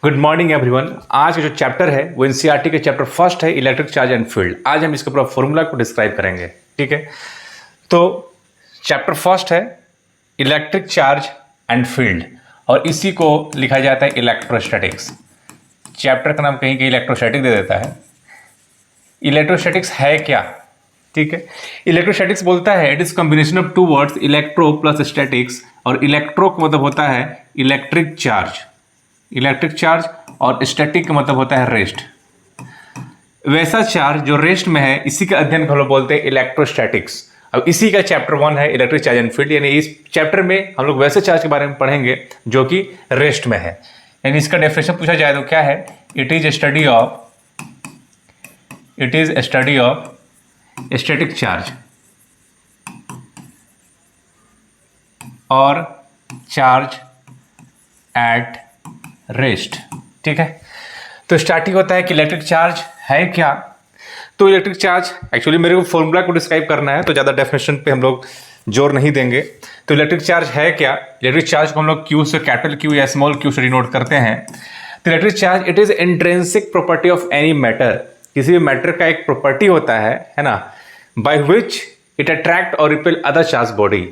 Good morning everyone. आज का जो चैप्टर है वो एनसीईआरटी के चैप्टर फर्स्ट है, इलेक्ट्रिक चार्ज एंड फील्ड। आज हम इसके पूरा फॉर्मूला को डिस्क्राइब करेंगे। ठीक है, तो चैप्टर फर्स्ट है इलेक्ट्रिक चार्ज एंड फील्ड और इसी को लिखा जाता है इलेक्ट्रोस्टैटिक्स। चैप्टर का नाम कहीं कहीं इलेक्ट्रोस्टैटिक दे देता है। इलेक्ट्रोस्टैटिक्स है क्या? ठीक है, इलेक्ट्रोस्टैटिक्स बोलता है it is combination of two words electro plus statics, और इलेक्ट्रो का मतलब होता है इलेक्ट्रिक चार्ज, इलेक्ट्रिक चार्ज, और स्टैटिक का मतलब होता है रेस्ट। वैसा चार्ज जो रेस्ट में है इसी का अध्ययन हम लोग बोलते हैं इलेक्ट्रोस्टैटिक्स। अब इसी का चैप्टर 1 है इलेक्ट्रिक चार्ज एंड फील्ड, यानी इस चैप्टर में हम लोग वैसे चार्ज के बारे में पढ़ेंगे जो कि रेस्ट में है। यानी इसका डेफिनेशन पूछा जाए तो क्या है? It is study of static charge और चार्ज एट रेस्ट। ठीक है, तो स्टार्टिंग होता है कि इलेक्ट्रिक चार्ज है क्या। तो इलेक्ट्रिक चार्ज एक्चुअली मेरे को फॉर्मूला को डिस्क्राइब करना है तो ज़्यादा डेफिनेशन पे हम लोग जोर नहीं देंगे। तो इलेक्ट्रिक चार्ज है क्या? इलेक्ट्रिक चार्ज को हम लोग क्यू से, कैपिटल क्यू या स्मॉल क्यू से डिनोट करते हैं। तो electric charge it is intrinsic property of any matter, किसी भी मैटर का एक प्रॉपर्टी होता है ना, बाय विच इट अट्रैक्ट और रिपेल अदर चार्ज बॉडी।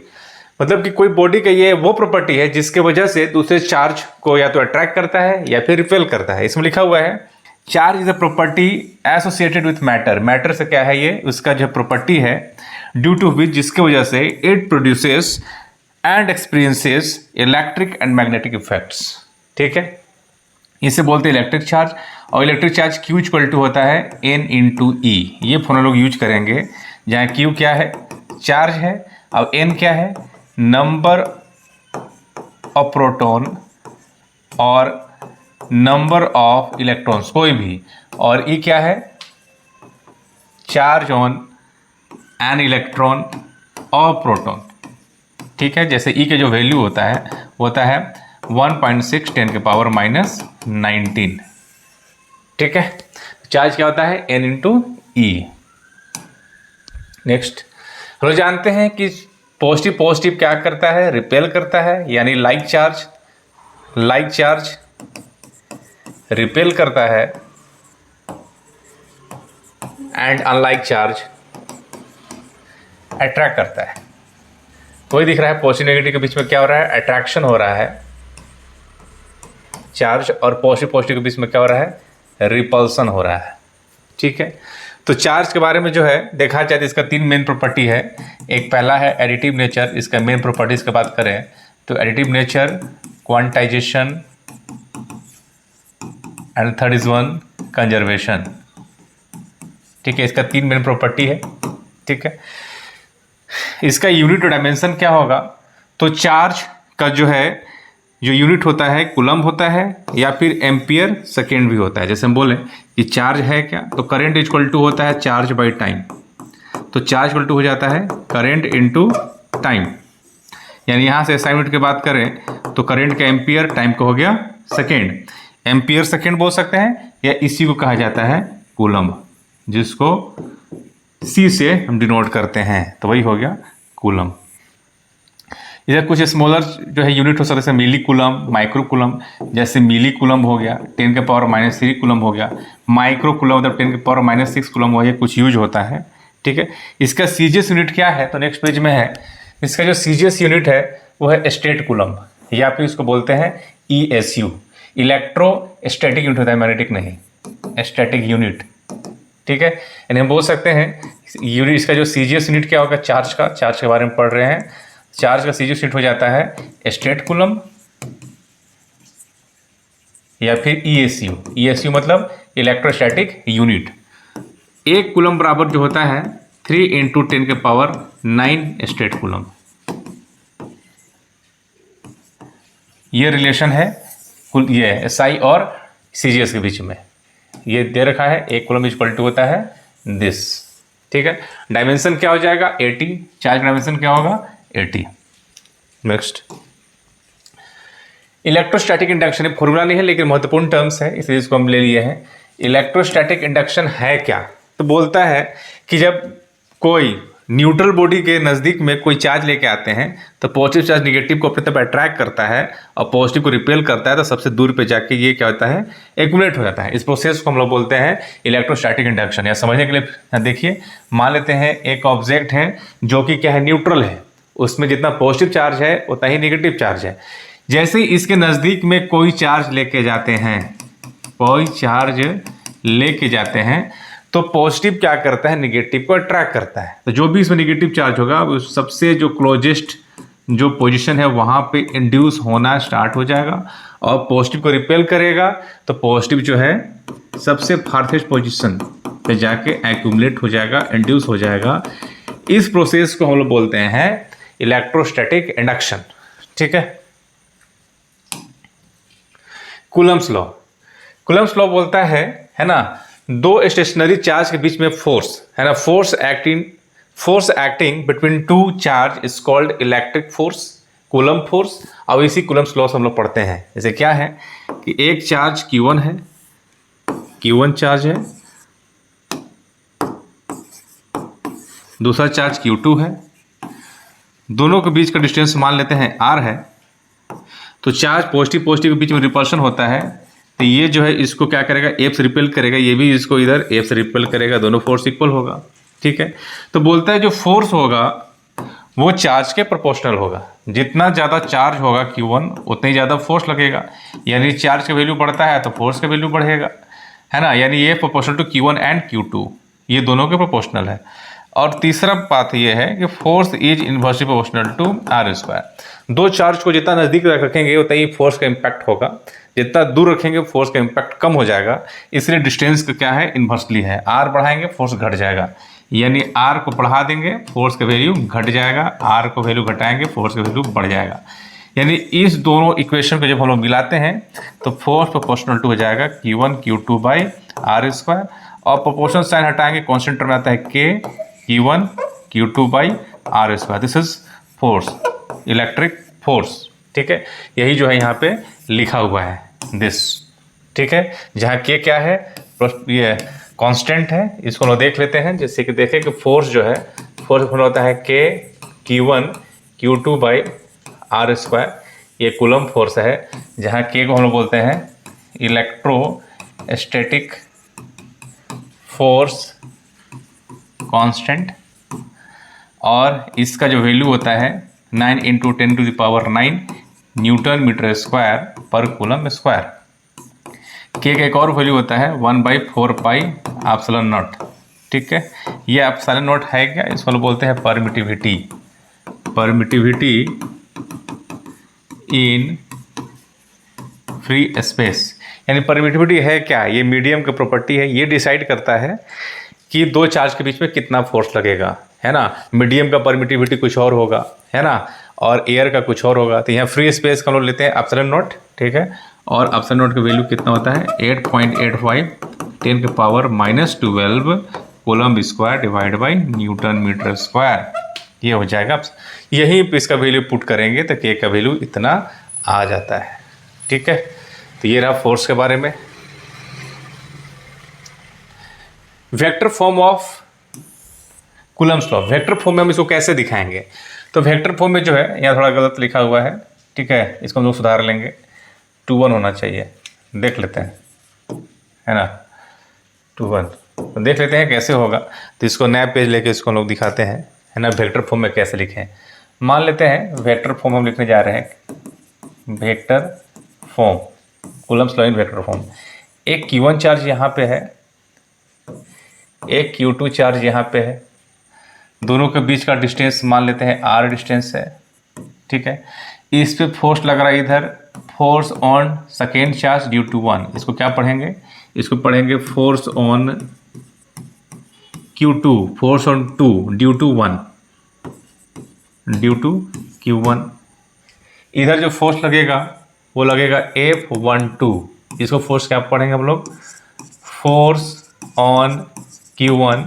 मतलब कि कोई बॉडी का ये वो प्रॉपर्टी है जिसके वजह से दूसरे चार्ज को या तो अट्रैक्ट करता है या फिर रिपेल करता है। इसमें लिखा हुआ है charge is a property associated with matter. Matter से क्या है ये? उसका जो प्रॉपर्टी है ड्यू टू विच, जिसके वजह से it produces and experiences electric and magnetic effects. ठीक है, इसे बोलते हैं इलेक्ट्रिक चार्ज। और electric charge Q equal to होता है N इंटू ई। ये फोन लोग यूज करेंगे जहाँ क्यू क्या है? चार्ज है, अब N क्या है? नंबर ऑफ प्रोटॉन और नंबर ऑफ इलेक्ट्रॉन्स कोई भी, और ई क्या है? चार्ज ऑन एन इलेक्ट्रॉन और प्रोटॉन। ठीक है, जैसे ई के जो वैल्यू होता है 1.6 10 के पावर -19। ठीक है, चार्ज क्या होता है? N इंटू ई। नेक्स्ट हम लोग जानते हैं कि पॉजिटिव क्या करता है? रिपेल करता है, यानी लाइक चार्ज रिपेल करता है एंड अनलाइक चार्ज अट्रैक्ट करता है। वही दिख रहा है पॉजिटिव नेगेटिव के बीच में क्या हो रहा है? अट्रैक्शन हो रहा है चार्ज, और पॉजिटिव के बीच में क्या हो रहा है? रिपल्सन हो रहा है। ठीक है, तो चार्ज के बारे में जो है देखा जाए तो इसका 3 मेन प्रॉपर्टी है। एक पहला है एडिटिव नेचर, इसका मेन प्रॉपर्टीज की बात करें तो additive nature, quantization, and third is one conservation. ठीक है, इसका 3 मेन प्रॉपर्टी है। ठीक है, इसका यूनिट और डायमेंशन क्या होगा? तो चार्ज का जो यूनिट होता है कूलम्ब होता है या फिर एम्पियर सेकेंड भी होता है। जैसे हम बोले कि चार्ज है क्या, तो करंट इक्वल टू होता है चार्ज बाई टाइम। तो चार्ज इक्वल टू हो जाता है करंट इनटू टाइम, यानी यहाँ से SI यूनिट की बात करें तो करंट का एम्पियर, टाइम का हो गया सेकेंड। एम्पियर सेकेंड बोल सकते हैं, या इसी को कहा जाता है कूलम्ब, जिसको C से हम डिनोट करते हैं, तो वही हो गया कूलम्ब। इधर कुछ स्मॉलर जो है यूनिट हो सकते हैं, जैसे मिली कूलम्ब, माइक्रो कूलम्ब। जैसे मिली कूलम्ब हो गया 10 के पावर -3 कूलम्ब हो गया। माइक्रो कूलम्ब मतलब 10 के पावर -6 कूलम्ब हो गया, कुछ यूज होता है। ठीक है, इसका सीजीएस यूनिट क्या है? तो नेक्स्ट पेज में है, इसका जो सीजीएस यूनिट है वो है स्टेट कूलम्ब, या फिर इसको बोलते हैं ESU। इलेक्ट्रो स्टैटिक यूनिट होता है, मैग्नेटिक नहीं, स्टैटिक यूनिट। ठीक है, यानी हम बोल सकते हैं यूनिट, इसका जो सीजीएस यूनिट क्या होगा? चार्ज के बारे में पढ़ रहे हैं। चार्ज का सीजीएस यूनिट हो जाता है स्टेट कूलम्ब या फिर ESU मतलब इलेक्ट्रोस्टैटिक यूनिट। एक कूलम्ब बराबर जो होता है 3 × 10 के पावर 9 स्टेट कूलम्ब। ये रिलेशन है ये SI और CGS के बीच में, ये दे रखा है। एक कूलम्ब इक्वल टू होता है दिस। ठीक है, डायमेंशन क्या हो जाएगा? 80। चार्ज डायमेंशन क्या होगा? 80। नेक्स्ट, इलेक्ट्रोस्टैटिक इंडक्शन, एक फॉर्मूला नहीं है लेकिन महत्वपूर्ण टर्म्स है, इसलिए इसको हम ले लिए हैं। इलेक्ट्रोस्टैटिक इंडक्शन है क्या? तो बोलता है कि जब कोई न्यूट्रल बॉडी के नज़दीक में कोई चार्ज लेके आते हैं तो पॉजिटिव चार्ज निगेटिव को अपनी तरफ अट्रैक्ट करता है और पॉजिटिव को रिपेल करता है, तो सबसे दूर पे जाके ये क्या होता है, एक्यूमुलेट हो जाता है। इस प्रोसेस को हम लोग बोलते हैं इलेक्ट्रोस्टैटिक इंडक्शन। या समझने के लिए देखिए, मान लेते हैं एक ऑब्जेक्ट है जो कि क्या है, न्यूट्रल है, उसमें जितना पॉजिटिव चार्ज है उतना ही निगेटिव चार्ज है। जैसे ही इसके नज़दीक में कोई चार्ज लेके जाते हैं, कोई चार्ज लेके जाते हैं, तो पॉजिटिव क्या करता है, निगेटिव को अट्रैक्ट करता है। तो जो भी इसमें निगेटिव चार्ज होगा उस सबसे जो क्लोजेस्ट जो पोजीशन है वहाँ पे इंड्यूस होना स्टार्ट हो जाएगा और पॉजिटिव को रिपेल करेगा, तो पॉजिटिव जो है सबसे फार्थेस्ट पोजीशन पे जाके एक्यूमुलेट हो जाएगा, इंड्यूस हो जाएगा। इस प्रोसेस को हम लोग बोलते हैं इलेक्ट्रोस्टैटिक इंडक्शन। ठीक है। कूलम्स लॉ, कूलम्स लॉ बोलता है ना, दो स्टेशनरी चार्ज के बीच में फोर्स है ना, force acting between two charge is called electric force, coulomb force. अब इसी कूलम्स लॉ से हम लोग पढ़ते हैं। जैसे क्या है कि एक चार्ज Q1 है, Q1 चार्ज है, दूसरा चार्ज Q2 है, दोनों के बीच का डिस्टेंस मान लेते हैं R है। तो चार्ज पॉजिटिव के बीच में रिपल्शन होता है, तो ये जो है इसको क्या करेगा, F से रिपेल करेगा, ये भी इसको इधर F से रिपेल करेगा, दोनों फोर्स इक्वल होगा। ठीक है। तो बोलता है जो फोर्स होगा वो चार्ज के प्रोपोर्शनल होगा। जितना ज़्यादा चार्ज होगा Q1 उतना ही ज़्यादा फोर्स लगेगा, यानी चार्ज का वैल्यू बढ़ता है तो फोर्स का वैल्यू बढ़ेगा, है ना। यानी ये proportional to Q1 and Q2, ये दोनों के प्रोपोर्शनल है। और तीसरा बात ये है कि force is inversely proportional to R²। दो चार्ज को जितना नज़दीक रखेंगे उतना ही फोर्स का इम्पैक्ट होगा, जितना दूर रखेंगे फोर्स का इम्पैक्ट कम हो जाएगा। इसलिए डिस्टेंस का क्या है, इन्वर्सली है। R बढ़ाएंगे फोर्स घट जाएगा, यानी R को बढ़ा देंगे फोर्स का वैल्यू घट जाएगा, R को वैल्यू घटाएंगे फोर्स का वैल्यू बढ़ जाएगा। यानी इस दोनों इक्वेशन को जब हम लोग मिलाते हैं तो फोर्स प्रोपोर्शनल टू हो जाएगा Q1 Q2 बाई R²। और प्रोपोर्शनल साइन हटाएंगे, कॉन्स्टेंट टर्म आता है K Q1 Q2 by R²। This is force, electric force. ठीक है। यही जो है यहाँ पे लिखा हुआ है दिस। ठीक है। जहाँ K क्या है, ये कांस्टेंट है, इसको लोग देख लेते हैं। जैसे कि देखें कि फोर्स जो है, फोर्स होता है K Q1 Q2 by R²। ये कूलम फोर्स है, जहाँ K को हम लोग बोलते हैं इलेक्ट्रोस्टैटिक फोर्स कांस्टेंट, और इसका जो वैल्यू होता है 9 × 10⁹ न्यूटन मीटर स्क्वायर पर कूलम स्क्वायर। K का एक और वैल्यू होता है 1/4 पाई एप्सिलॉन नॉट। ठीक है। ये एप्सिलॉन नॉट है क्या, इसको लोग बोलते हैं permittivity, permittivity in free space. यानी परमिटिविटी है क्या, ये मीडियम का प्रॉपर्टी है, ये डिसाइड करता है कि दो चार्ज के बीच में कितना फोर्स लगेगा, है ना। मीडियम का परमिटिविटी कुछ और होगा, है ना, और एयर का कुछ और होगा। तो यहाँ फ्री स्पेस का हम लोग लेते हैं एप्सिलॉन नॉट। ठीक है। और एप्सिलॉन नॉट का वैल्यू कितना होता है 8.85 10⁻⁻12 coulomb square divide by newton metre square. ये हो जाएगा। यहीं पे इसका वैल्यू पुट करेंगे तो K का वैल्यू इतना आ जाता है। ठीक है। तो ये रहा फोर्स के बारे में। Vector form of Coulomb's law, vector form में हम इसको कैसे दिखाएंगे, तो वेक्टर फॉर्म में जो है यहाँ थोड़ा गलत लिखा हुआ है। ठीक है। इसको हम लोग सुधार लेंगे, 2 1 होना चाहिए। देख लेते हैं, है ना, 2 1। तो देख लेते हैं कैसे होगा। तो इसको नया पेज लेके इसको हम लोग दिखाते हैं, है ना, वेक्टर फॉर्म में कैसे लिखें। मान लेते हैं वेक्टर फॉर्म हम लिखने जा रहे हैं, vector form, Coulomb's law in vector form. एक Q1 चार्ज यहाँ पे है, एक Q2 चार्ज यहाँ पे है, दोनों के बीच का डिस्टेंस मान लेते हैं R डिस्टेंस है। ठीक है। इस पे फोर्स लग रहा है इधर, force on second charge due to 1। इसको क्या पढ़ेंगे, इसको पढ़ेंगे force on Q2, force on 2 due to 1, due to Q1। इधर जो फोर्स लगेगा वो लगेगा F12। इसको फोर्स क्या पढ़ेंगे हम लोग, force on Q1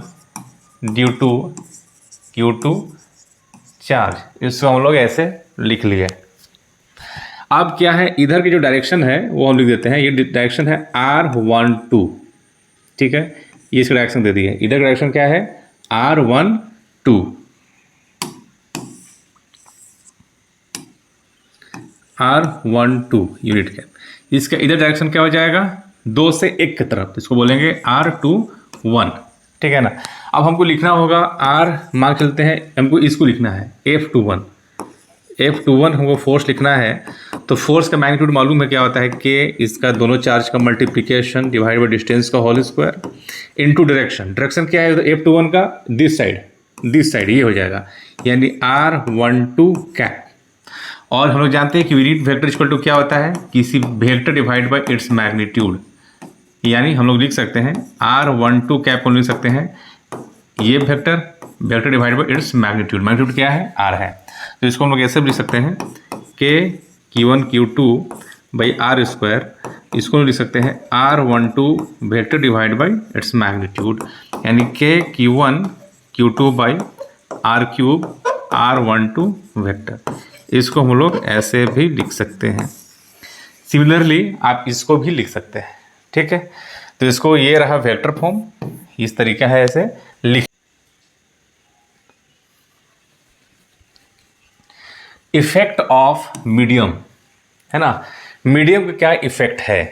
due to Q2 charge. इसको हम लोग ऐसे लिख लिए। अब क्या है, इधर की जो डायरेक्शन है वो हम लिख देते हैं, ये डायरेक्शन है R12। ठीक है। ये इसका डायरेक्शन दे दी है। इधर डायरेक्शन क्या है R12। R12 unit gap. इसका इधर डायरेक्शन क्या हो जाएगा, 2 से 1 की तरफ, इसको बोलेंगे R21, ठीक है ना। अब हमको लिखना होगा R, मान चलते हैं हमको इसको लिखना है F21 हमको फोर्स लिखना है। तो फोर्स का मैग्नीट्यूड मालूम है क्या होता है, K इसका दोनों चार्ज का मल्टीप्लिकेशन डिवाइड बाई डिस्टेंस का whole square into direction. Direction क्या है F21 का, दिस साइड ये हो जाएगा, यानी R12 कैप। और हम लोग जानते हैं कि यूनिट वेक्टर इक्वल टू क्या होता है, किसी vector divide by its magnitude, यानी हम लोग लिख सकते हैं R12 कैप को लिख सकते हैं ये vector divide by its magnitude क्या है, R है। तो इसको हम लोग ऐसे भी लिख सकते हैं K Q1 Q2 by R square, इसको लिख सकते हैं R12 vector divide by its magnitude, यानी K Q1 Q2 by R cube R12 vector. इसको हम लोग ऐसे भी लिख सकते हैं। सिमिलरली आप इसको भी लिख सकते हैं, ठीक है। तो इसको ये रहा वेक्टर फॉर्म, इस तरीका है ऐसे लिख। इफेक्ट ऑफ मीडियम, है ना, मीडियम का क्या इफेक्ट है,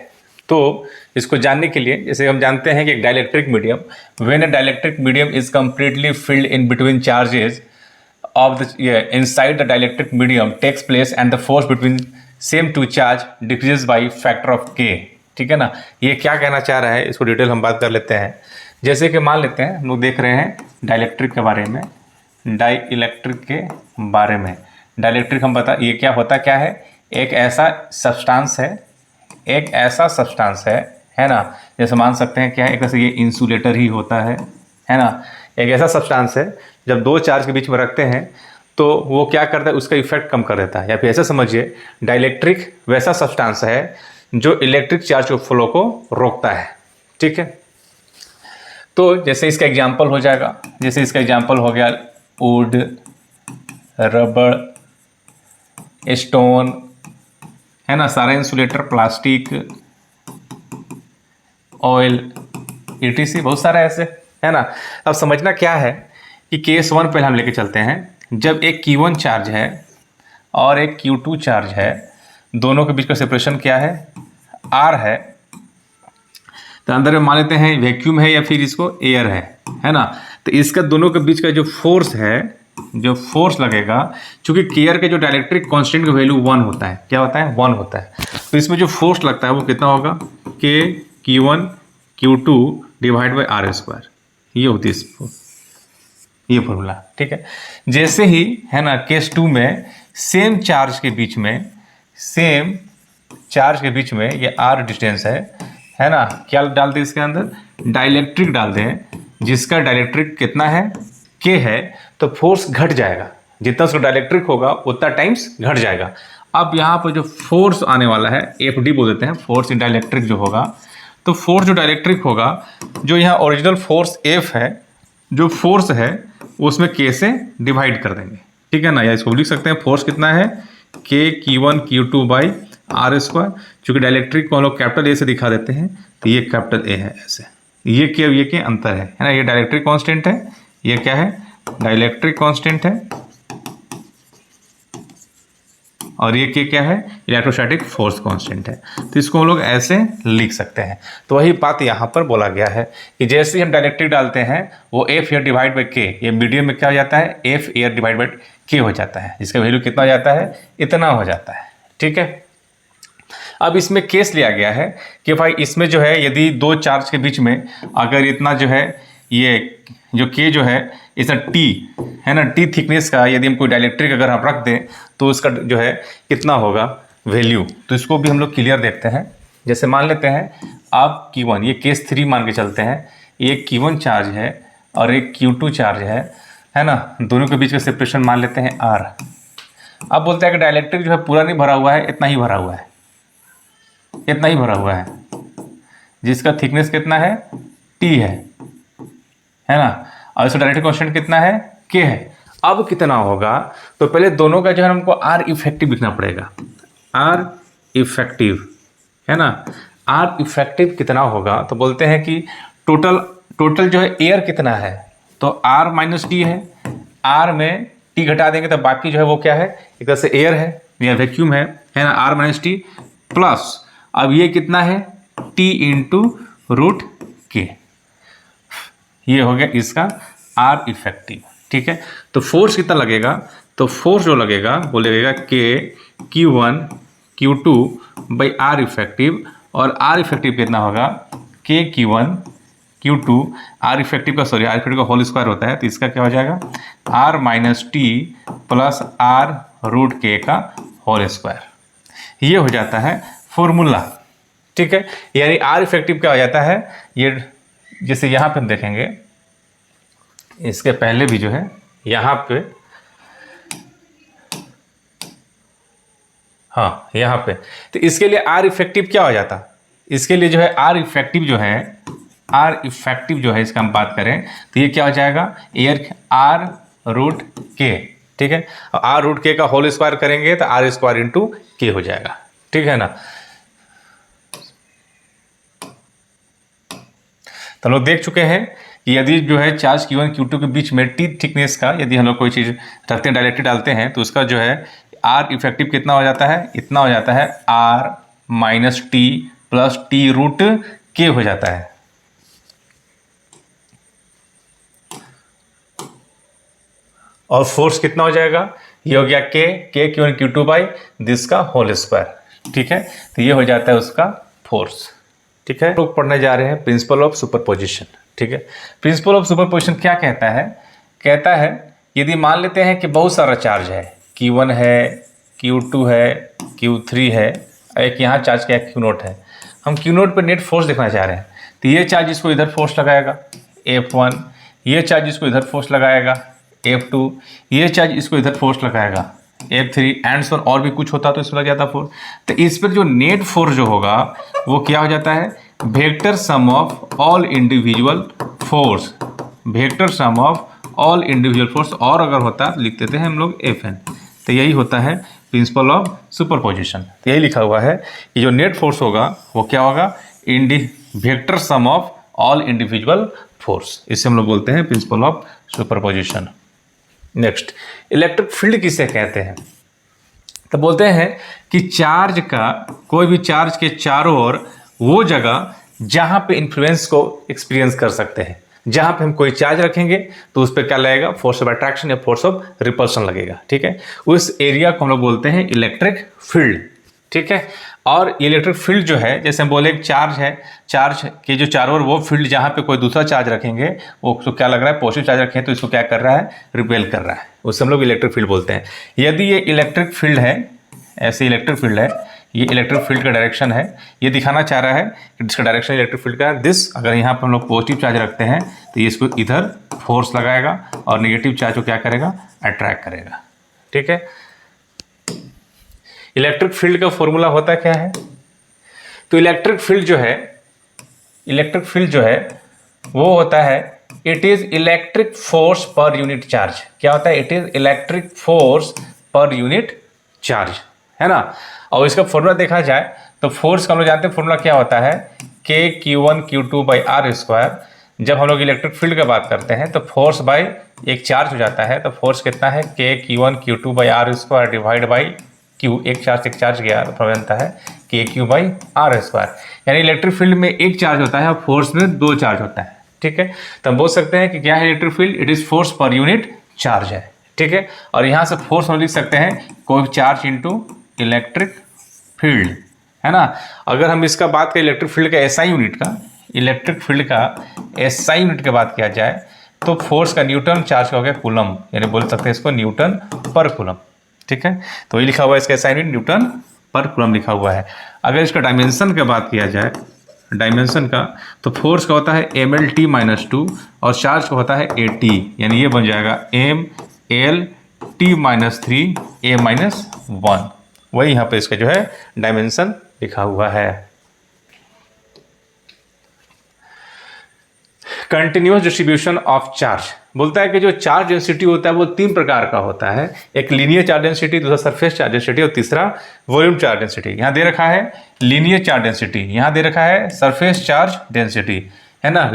तो इसको जानने के लिए जैसे हम जानते हैं कि dielectric medium, when a dielectric medium is completely filled in between charges of the inside the dielectric medium takes place and the force between same two charge decreases by factor of k, ठीक है ना। ये क्या कहना चाह रहा है, इसको डिटेल हम बात कर लेते हैं। जैसे कि मान लेते हैं हम लोग देख रहे हैं डाइलेक्ट्रिक के बारे में, डाइलेक्ट्रिक के बारे में। डाइलेक्ट्रिक हम बता, ये क्या होता क्या है, एक ऐसा सब्सटेंस है ना, जैसे मान सकते हैं क्या है, एक तरह से ये इंसुलेटर ही होता है ना। एक ऐसा सब्सटेंस है जब दो चार्ज के बीच में रखते हैं तो वो क्या करता है, उसका इफेक्ट कम कर देता है। या फिर ऐसा समझिए डाइलेक्ट्रिक वैसा सब्सटेंस है जो इलेक्ट्रिक चार्ज के फ्लो को रोकता है, ठीक है। तो जैसे इसका एग्जांपल हो जाएगा, जैसे इसका एग्जांपल हो गया वुड, रबड़, स्टोन, है ना, सारे इंसुलेटर, प्लास्टिक, ऑयल, ETC, बहुत सारे ऐसे, है ना। अब समझना क्या है कि केस 1 पहले हम लेके चलते हैं। जब एक Q1 चार्ज है और एक Q2 चार्ज है, दोनों के बीच का सेपरेशन क्या है, R है। तो अंदर में मान लेते हैं वैक्यूम है या फिर इसको एयर है ना। तो इसका दोनों के बीच का जो फोर्स है, जो फोर्स लगेगा, चूंकि केयर के जो डाइलेक्ट्रिक कांस्टेंट का वैल्यू 1 होता है, क्या होता है, 1 होता है। तो इसमें जो फोर्स लगता है वो कितना होगा, K Q1 Q2 divide by R square, ये होती है ये फॉर्मूला, ठीक है। जैसे ही, है ना, केस 2 में सेम चार्ज के बीच में ये R डिस्टेंस है ना, क्या डाल दें इसके अंदर, डाइलेक्ट्रिक डाल दें, जिसका डाइलेक्ट्रिक कितना है, K है, तो फोर्स घट जाएगा, जितना उसका डाइलेक्ट्रिक होगा उतना टाइम्स घट जाएगा। अब यहाँ पर जो फोर्स आने वाला है, FD बोल देते हैं, फोर्स इन डाइलेक्ट्रिक जो होगा, तो फोर्स जो डाइलेक्ट्रिक होगा, जो यहाँ ओरिजिनल फोर्स F है, जो फोर्स है उसमें K से डिवाइड कर देंगे, ठीक है ना। या इसको लिख सकते हैं फोर्स कितना है, K Q1 Q2 by R square. चूँकि डाइलेक्ट्रिक को हम लोग कैपिटल A से दिखा देते हैं, तो ये कैपिटल A है ऐसे। ये के अंतर है ना, ये डाइलेक्ट्रिक कांस्टेंट है, ये क्या है, डाइलेक्ट्रिक कांस्टेंट है, और ये क्या है, इलेक्ट्रोस्टैटिक फोर्स कांस्टेंट है। तो इसको हम लोग ऐसे लिख सकते हैं। तो वही बात यहाँ पर बोला गया है कि जैसे ही हम डाइलेक्ट्रिक डालते हैं वो F air divide by K, ये मीडियम में क्या हो जाता है, F air divide by K हो जाता है, जिसका वैल्यू कितना हो जाता है, इतना हो जाता है, ठीक है। अब इसमें केस लिया गया है कि भाई इसमें जो है, यदि दो चार्ज के बीच में अगर इतना जो है, ये जो K जो है, इसका T है ना, T थिकनेस का यदि हम कोई डाइलेक्ट्रिक अगर हम रख दें तो उसका जो है कितना होगा वैल्यू। तो इसको भी हम लोग क्लियर देखते हैं। जैसे मान लेते हैं आप Q1, ये केस 3 मान के चलते हैं, एक Q1 चार्ज है और एक Q2 चार्ज है ना, दोनों के बीच का सेपरेशन मान लेते हैं R। अब बोलते हैं कि डाइलेक्ट्रिक जो है पूरा नहीं भरा हुआ है, इतना ही भरा हुआ है, जिसका थिकनेस कितना है, T है ना, और इसका डाइलेक्ट्रिक कांस्टेंट कितना है, K है। अब कितना होगा, तो पहले दोनों का जो है हमको R इफेक्टिव लिखना पड़ेगा, R इफेक्टिव, है ना। R इफेक्टिव कितना होगा, तो बोलते हैं कि टोटल जो है एयर कितना है, तो R माइनस T है, R में T घटा देंगे तो बाकी जो है वो क्या है, एक तरह से एयर है, या वैक्यूम है ना, आर माइनस टी प्लस, अब ये कितना है टी इंटू रूट के, ये हो गया इसका आर इफेक्टिव। ठीक है, तो फोर्स कितना लगेगा, तो फोर्स जो लगेगा वो लगेगा K Q1 Q2 by R effective, और आर इफेक्टिव कितना होगा K Q1 Q2 R effective का, सॉरी आर इफेक्टिव का होल स्क्वायर होता है, तो इसका क्या हो जाएगा R minus T plus R root K का होल स्क्वायर, ये हो जाता है फॉर्मूला। ठीक है, यानी आर इफेक्टिव क्या हो जाता है, ये जैसे यहाँ पे हम देखेंगे, इसके पहले भी जो है यहाँ पे, हाँ यहाँ पे, तो इसके लिए आर इफेक्टिव क्या हो जाता, इसके लिए जो है आर इफेक्टिव जो है, आर इफेक्टिव जो है इसका हम बात करें तो ये क्या हो जाएगा एयर आर रूट के। ठीक है, आर रूट के का होल स्क्वायर करेंगे तो आर स्क्वायर इंटू के हो जाएगा। ठीक है ना, तो हम लोग देख चुके हैं कि यदि जो है चार्ज Q1 Q2 के बीच में टी थिकनेस का यदि हम लोग कोई चीज़ रखते हैं, डायरेक्टली डालते हैं, तो उसका जो है आर इफेक्टिव कितना हो जाता है, इतना हो जाता है R minus T plus T root K हो जाता है। और फोर्स कितना हो जाएगा, ये हो गया के Q1 Q2 बाई दिस का होल स्क्वायर। ठीक है, तो ये हो जाता है उसका फोर्स। ठीक है, लोग पढ़ने जा रहे हैं प्रिंसिपल ऑफ सुपरपोजिशन। ठीक है, प्रिंसिपल ऑफ सुपरपोजिशन क्या कहता है, कहता है यदि मान लेते हैं कि बहुत सारा चार्ज है, Q1 है, Q2 है, Q3 है, एक यहाँ चार्ज क्या है Q0 है, हम Q0 पर नेट फोर्स देखना चाह रहे हैं, तो ये चार्ज इसको इधर फोर्स लगाएगा F1, ये चार्ज इसको इधर फोर्स लगाएगा F2, ये चार्ज इसको इधर फोर्स लगाएगा F3 एंड सो और भी कुछ होता तो इसमें लग जाता फोर्स। तो इस पर जो नेट फोर्स जो होगा वो क्या हो जाता है vector sum of all individual force, vector sum of all individual force, और अगर होता लिख देते हैं हम लोग Fn। तो यही होता है प्रिंसिपल ऑफ सुपरपोजिशन। तो यही लिखा हुआ है कि जो नेट फोर्स होगा वो क्या होगा vector sum of all individual force, इसे हम लोग बोलते हैं principle of superposition. Next, electric field किसे कहते हैं, तो बोलते हैं कि चार्ज का, कोई भी चार्ज के चारों ओर वो जगह जहां पे इन्फ्लुएंस को एक्सपीरियंस कर सकते हैं, जहां पे हम कोई चार्ज रखेंगे तो उस पर क्या लगेगा फोर्स ऑफ अट्रैक्शन या फोर्स ऑफ रिपल्शन लगेगा। ठीक है, उस एरिया को हम लोग बोलते हैं इलेक्ट्रिक फील्ड। ठीक है, और इलेक्ट्रिक फील्ड जो है, जैसे हम बोले एक चार्ज है, चार्ज के जो चारों ओर वो फील्ड जहाँ पे कोई दूसरा चार्ज रखेंगे वो उसको क्या लग रहा है पॉजिटिव चार्ज रखें तो इसको क्या कर रहा है रिपेल कर रहा है, उससे हम लोग इलेक्ट्रिक फील्ड बोलते हैं। यदि ये इलेक्ट्रिक फील्ड है, ऐसे इलेक्ट्रिक फील्ड है, ये इलेक्ट्रिक फील्ड का डायरेक्शन है, ये दिखाना चाह रहा है कि जिसका डायरेक्शन इलेक्ट्रिक फील्ड का है दिस, अगर यहाँ पर हम लोग पॉजिटिव चार्ज रखते हैं तो ये इसको इधर फोर्स लगाएगा और नेगेटिव चार्ज को क्या करेगा अट्रैक्ट करेगा। ठीक है, इलेक्ट्रिक फील्ड का फॉर्मूला होता क्या है, तो इलेक्ट्रिक फील्ड जो है वो होता है it is electric force per unit charge. क्या होता है, it is electric force per unit charge, है ना। और इसका फॉर्मूला देखा जाए तो फोर्स का हम लोग जानते हैं फॉर्मूला क्या होता है K Q1 Q2 by R square. जब हम लोग इलेक्ट्रिक फील्ड की बात करते हैं तो फोर्स बाई एक चार्ज हो जाता है, तो फोर्स कितना है K Q1 Q2 by R square divide by Q, एक चार्ज गया तो बनता है K Q by R square. यानी इलेक्ट्रिक फील्ड में एक चार्ज होता है और फोर्स में दो चार्ज होता है। ठीक है, तो हम बोल सकते हैं कि क्या है electric field, it is force per unit charge है। ठीक है, और यहाँ से फोर्स हम लिख सकते हैं कोई चार्ज इंटू इलेक्ट्रिक फील्ड, है ना। अगर हम इसका बात करें इलेक्ट्रिक फील्ड का एसआई यूनिट का, इलेक्ट्रिक फील्ड का एसआई यूनिट की बात किया जाए तो फोर्स का न्यूटन, चार्ज का हो गया कूलम, यानी बोल सकते हैं इसको न्यूटन पर कूलम। ठीक है, तो ये लिखा हुआ है इसका एसआई यूनिट न्यूटन पर कूलम लिखा हुआ है। अगर इसका डायमेंशन की बात किया जाए, डायमेंशन का, तो फोर्स का होता है MLT-2 और चार्ज का होता है AT, यानी ये बन जाएगा MLT-3 A-1। वही यहाँ पे इसका जो है डायमेंशन लिखा हुआ है। कंटिन्यूअस डिस्ट्रीब्यूशन ऑफ चार्ज बोलता है कि जो चार्ज डेंसिटी होता है वो तीन प्रकार का होता है, एक लीनियर चार्ज डेंसिटी, दूसरा सरफेस चार्ज डेंसिटी और तीसरा वॉल्यूम चार्ज डेंसिटी। यहाँ दे रखा है लीनियर चार्ज डेंसिटी, यहाँ दे रखा है सरफेस चार्ज डेंसिटी, है ना।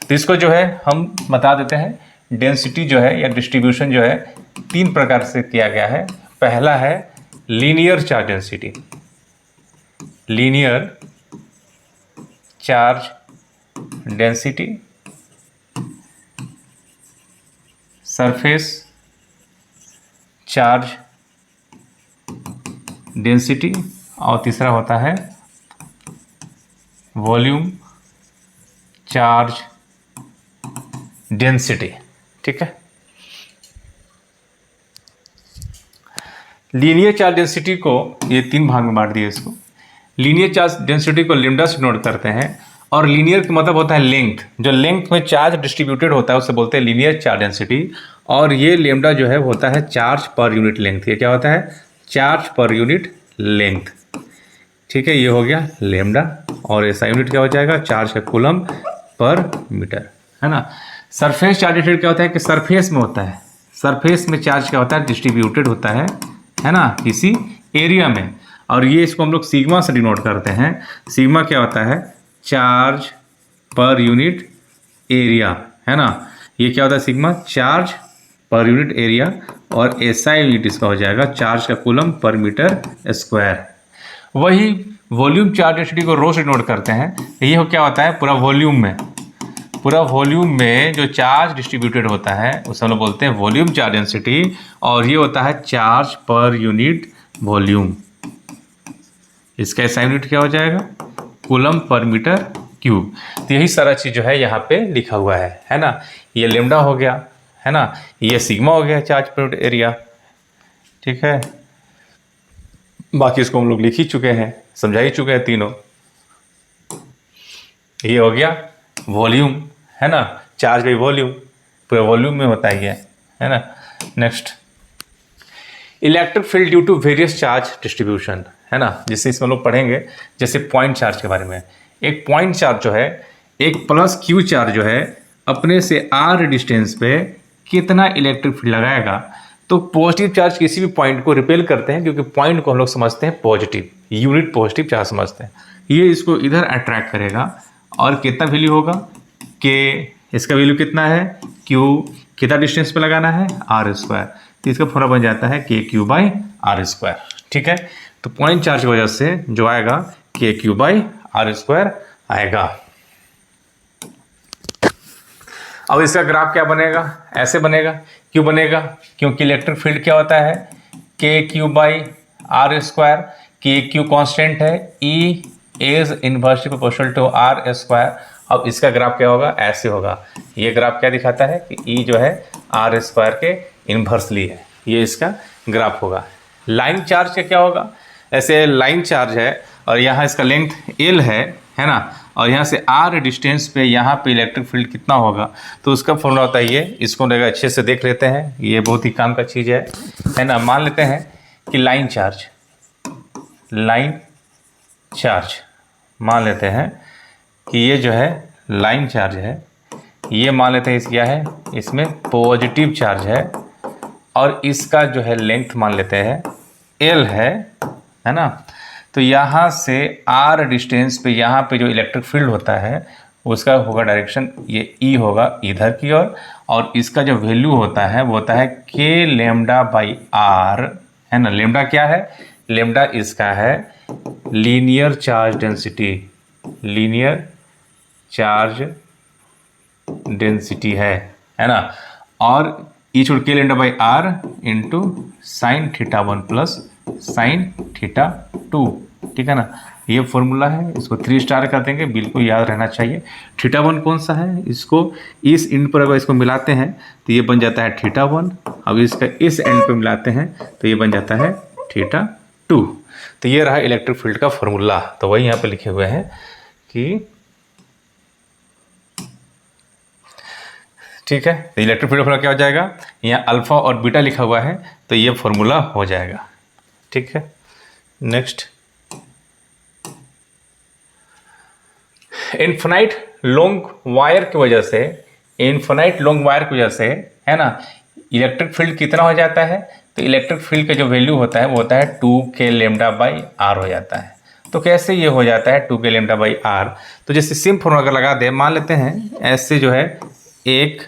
तो इसको जो है हम बता देते हैं, डेंसिटी जो है या डिस्ट्रीब्यूशन जो है तीन प्रकार से किया गया है। पहला है linear charge density, linear charge density, surface charge density, और तीसरा होता है वॉल्यूम चार्ज डेंसिटी। ठीक है, लीनियर चार्ज डेंसिटी को ये 3 भाग में बांट दिए इसको। लीनियर चार्ज डेंसिटी को लैम्डा से नोट करते हैं, और लीनियर का मतलब होता है लेंथ, जो लेंथ में चार्ज डिस्ट्रीब्यूटेड होता है उसे बोलते हैं लीनियर चार्ज डेंसिटी। और ये लैम्डा जो है होता है चार्ज पर यूनिट लेंथ। ये क्या होता है? Charge per unit length. ठीक है, ये हो गया लैम्डा, और ऐसा यूनिट क्या हो जाएगा? चार्ज का कूलम पर मीटर, है ना। सरफेस चार्ज डेंसिटी क्या होता है कि सरफेस में होता है, सरफेस में चार्ज क्या होता है? डिस्ट्रीब्यूटेड होता है ना, किसी एरिया में। और ये इसको हम लोग सिग्मा से डिनोट करते हैं। सिग्मा क्या होता है? चार्ज पर यूनिट एरिया, है ना। ये क्या होता है? Sigma charge per unit area, और एसआई यूनिट इसका हो जाएगा चार्ज का कूलम पर मीटर स्क्वायर। वही वॉल्यूम चार्ज डेंसिटी को रो से डिनोट करते हैं। ये क्या होता है? पूरा वॉल्यूम में जो चार्ज डिस्ट्रीब्यूटेड होता है उसे हम लोग बोलते हैं वॉल्यूम चार्ज डेंसिटी, और ये होता है चार्ज पर यूनिट वॉल्यूम। इसका एसआई यूनिट क्या हो जाएगा? Coulomb per metre cube. तो यही सारा चीज़ जो है यहाँ पे लिखा हुआ है ना। ये लैम्डा हो गया, है ना, ये सिग्मा हो गया चार्ज पर यूनिट एरिया। ठीक है, बाकी इसको हम लोग लिख ही चुके हैं, समझा ही चुके हैं तीनों। ये हो गया वॉल्यूम, है ना, चार्ज बाई वॉल्यूम, पूरे वॉल्यूम में होता है ये, है ना। Next, electric field due to various charge distribution, है ना, जिससे इसमें लोग पढ़ेंगे जैसे पॉइंट चार्ज के बारे में। एक पॉइंट चार्ज जो है, एक प्लस क्यू चार्ज जो है, अपने से आर डिस्टेंस पे कितना इलेक्ट्रिक फील्ड लगाएगा। तो पॉजिटिव चार्ज किसी भी पॉइंट को रिपेल करते हैं, क्योंकि पॉइंट को हम लोग समझते हैं पॉजिटिव, यूनिट पॉजिटिव चार्ज समझते हैं। ये इसको इधर अट्रैक्ट करेगा, और कितना वैल्यू होगा कि इसका वैल्यू कितना है? क्यू कितना डिस्टेंस पे लगाना है? R square. तो इसका फॉर्मूला बन जाता है K Q by R square. ठीक है, तो पॉइंट चार्ज की वजह से जो आएगा के क्यू बाई आर स्क्वायर आएगा। अब इसका ग्राफ क्या बनेगा? ऐसे बनेगा। क्यों बनेगा? क्योंकि इलेक्ट्रिक फील्ड क्या होता है? K Q by R square. K Q constant है, E is inversely proportional to R square. अब इसका ग्राफ क्या होगा? ऐसे होगा। ये ग्राफ क्या दिखाता है कि ई जो है आर स्क्वायर के इन्वर्सली है, ये इसका ग्राफ होगा। लाइन चार्ज का क्या होगा? ऐसे लाइन चार्ज है, और यहाँ इसका लेंथ एल है ना, और यहाँ से आर डिस्टेंस पे यहाँ पे इलेक्ट्रिक फील्ड कितना होगा, तो उसका फॉर्मूला होता है ये। इसको अच्छे से देख लेते हैं, ये बहुत ही काम का चीज़ है ना। मान लेते हैं कि लाइन चार्ज मान लेते हैं कि ये जो है लाइन चार्ज है, ये मान लेते हैं इस क्या है, इसमें पॉजिटिव चार्ज है, और इसका जो है लेंथ मान लेते हैं एल है ना। तो यहाँ से आर डिस्टेंस पे यहाँ पे जो इलेक्ट्रिक फील्ड होता है उसका होगा डायरेक्शन, ये ई होगा इधर की ओर, और इसका जो वैल्यू होता है वो होता है के लैम्डा बाई आर, है ना। लैम्डा क्या है? लैम्डा इसका है linear charge density, linear charge density है ना। और ई छोड़ के lambda by R into sine theta 1 plus sine theta 2, ठीक है ना। ये फॉर्मूला है, इसको 3 स्टार कर देंगे, बिल्कुल याद रहना चाहिए। थीटा 1 कौन सा है? इसको इस एंड पर अगर इसको मिलाते हैं तो ये बन जाता है थीटा 1। अब इसका इस एंड पे मिलाते हैं तो ये बन जाता है थीटा 2। तो ये रहा इलेक्ट्रिक फील्ड का फॉर्मूला। तो वही यहाँ पे लिखे हुए हैं कि ठीक है, तो इलेक्ट्रिक फील्ड फॉर्मूला क्या हो जाएगा? यहाँ अल्फा और बीटा लिखा हुआ है, तो ये फॉर्मूला हो जाएगा। ठीक है, नेक्स्ट, इन्फिनाइट लॉन्ग वायर की वजह से, इन्फिनाइट लॉन्ग वायर की वजह से, है ना, इलेक्ट्रिक फील्ड कितना हो जाता है? तो इलेक्ट्रिक फील्ड का जो वैल्यू होता है वो होता है 2k लैम्डा बाई आर हो जाता है। तो कैसे ये हो जाता है 2k लैम्डा बाई आर? तो जैसे सिम फॉर्मूला अगर लगा दे, मान लेते हैं ऐसे जो है एक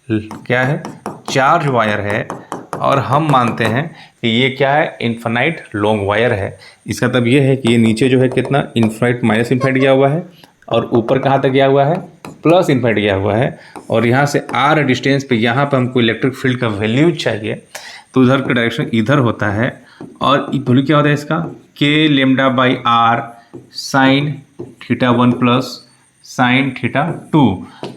क्या है चार्ज वायर है, और हम मानते हैं कि ये क्या है, इन्फिनाइट लॉन्ग वायर है। इसका मतलब ये है कि ये नीचे जो है कितना इन्फिनाइट माइनस इन्फिनाइट गया हुआ है और ऊपर कहाँ तक गया हुआ है, प्लस इन्फिनाइट गया हुआ है। और यहाँ से आर डिस्टेंस पे यहाँ पे हमको इलेक्ट्रिक फील्ड का वैल्यू चाहिए, तो उधर का डायरेक्शन इधर होता है। और वैल्यू क्या होता है इसका, K lambda by R sine theta 1 plus sine theta 2।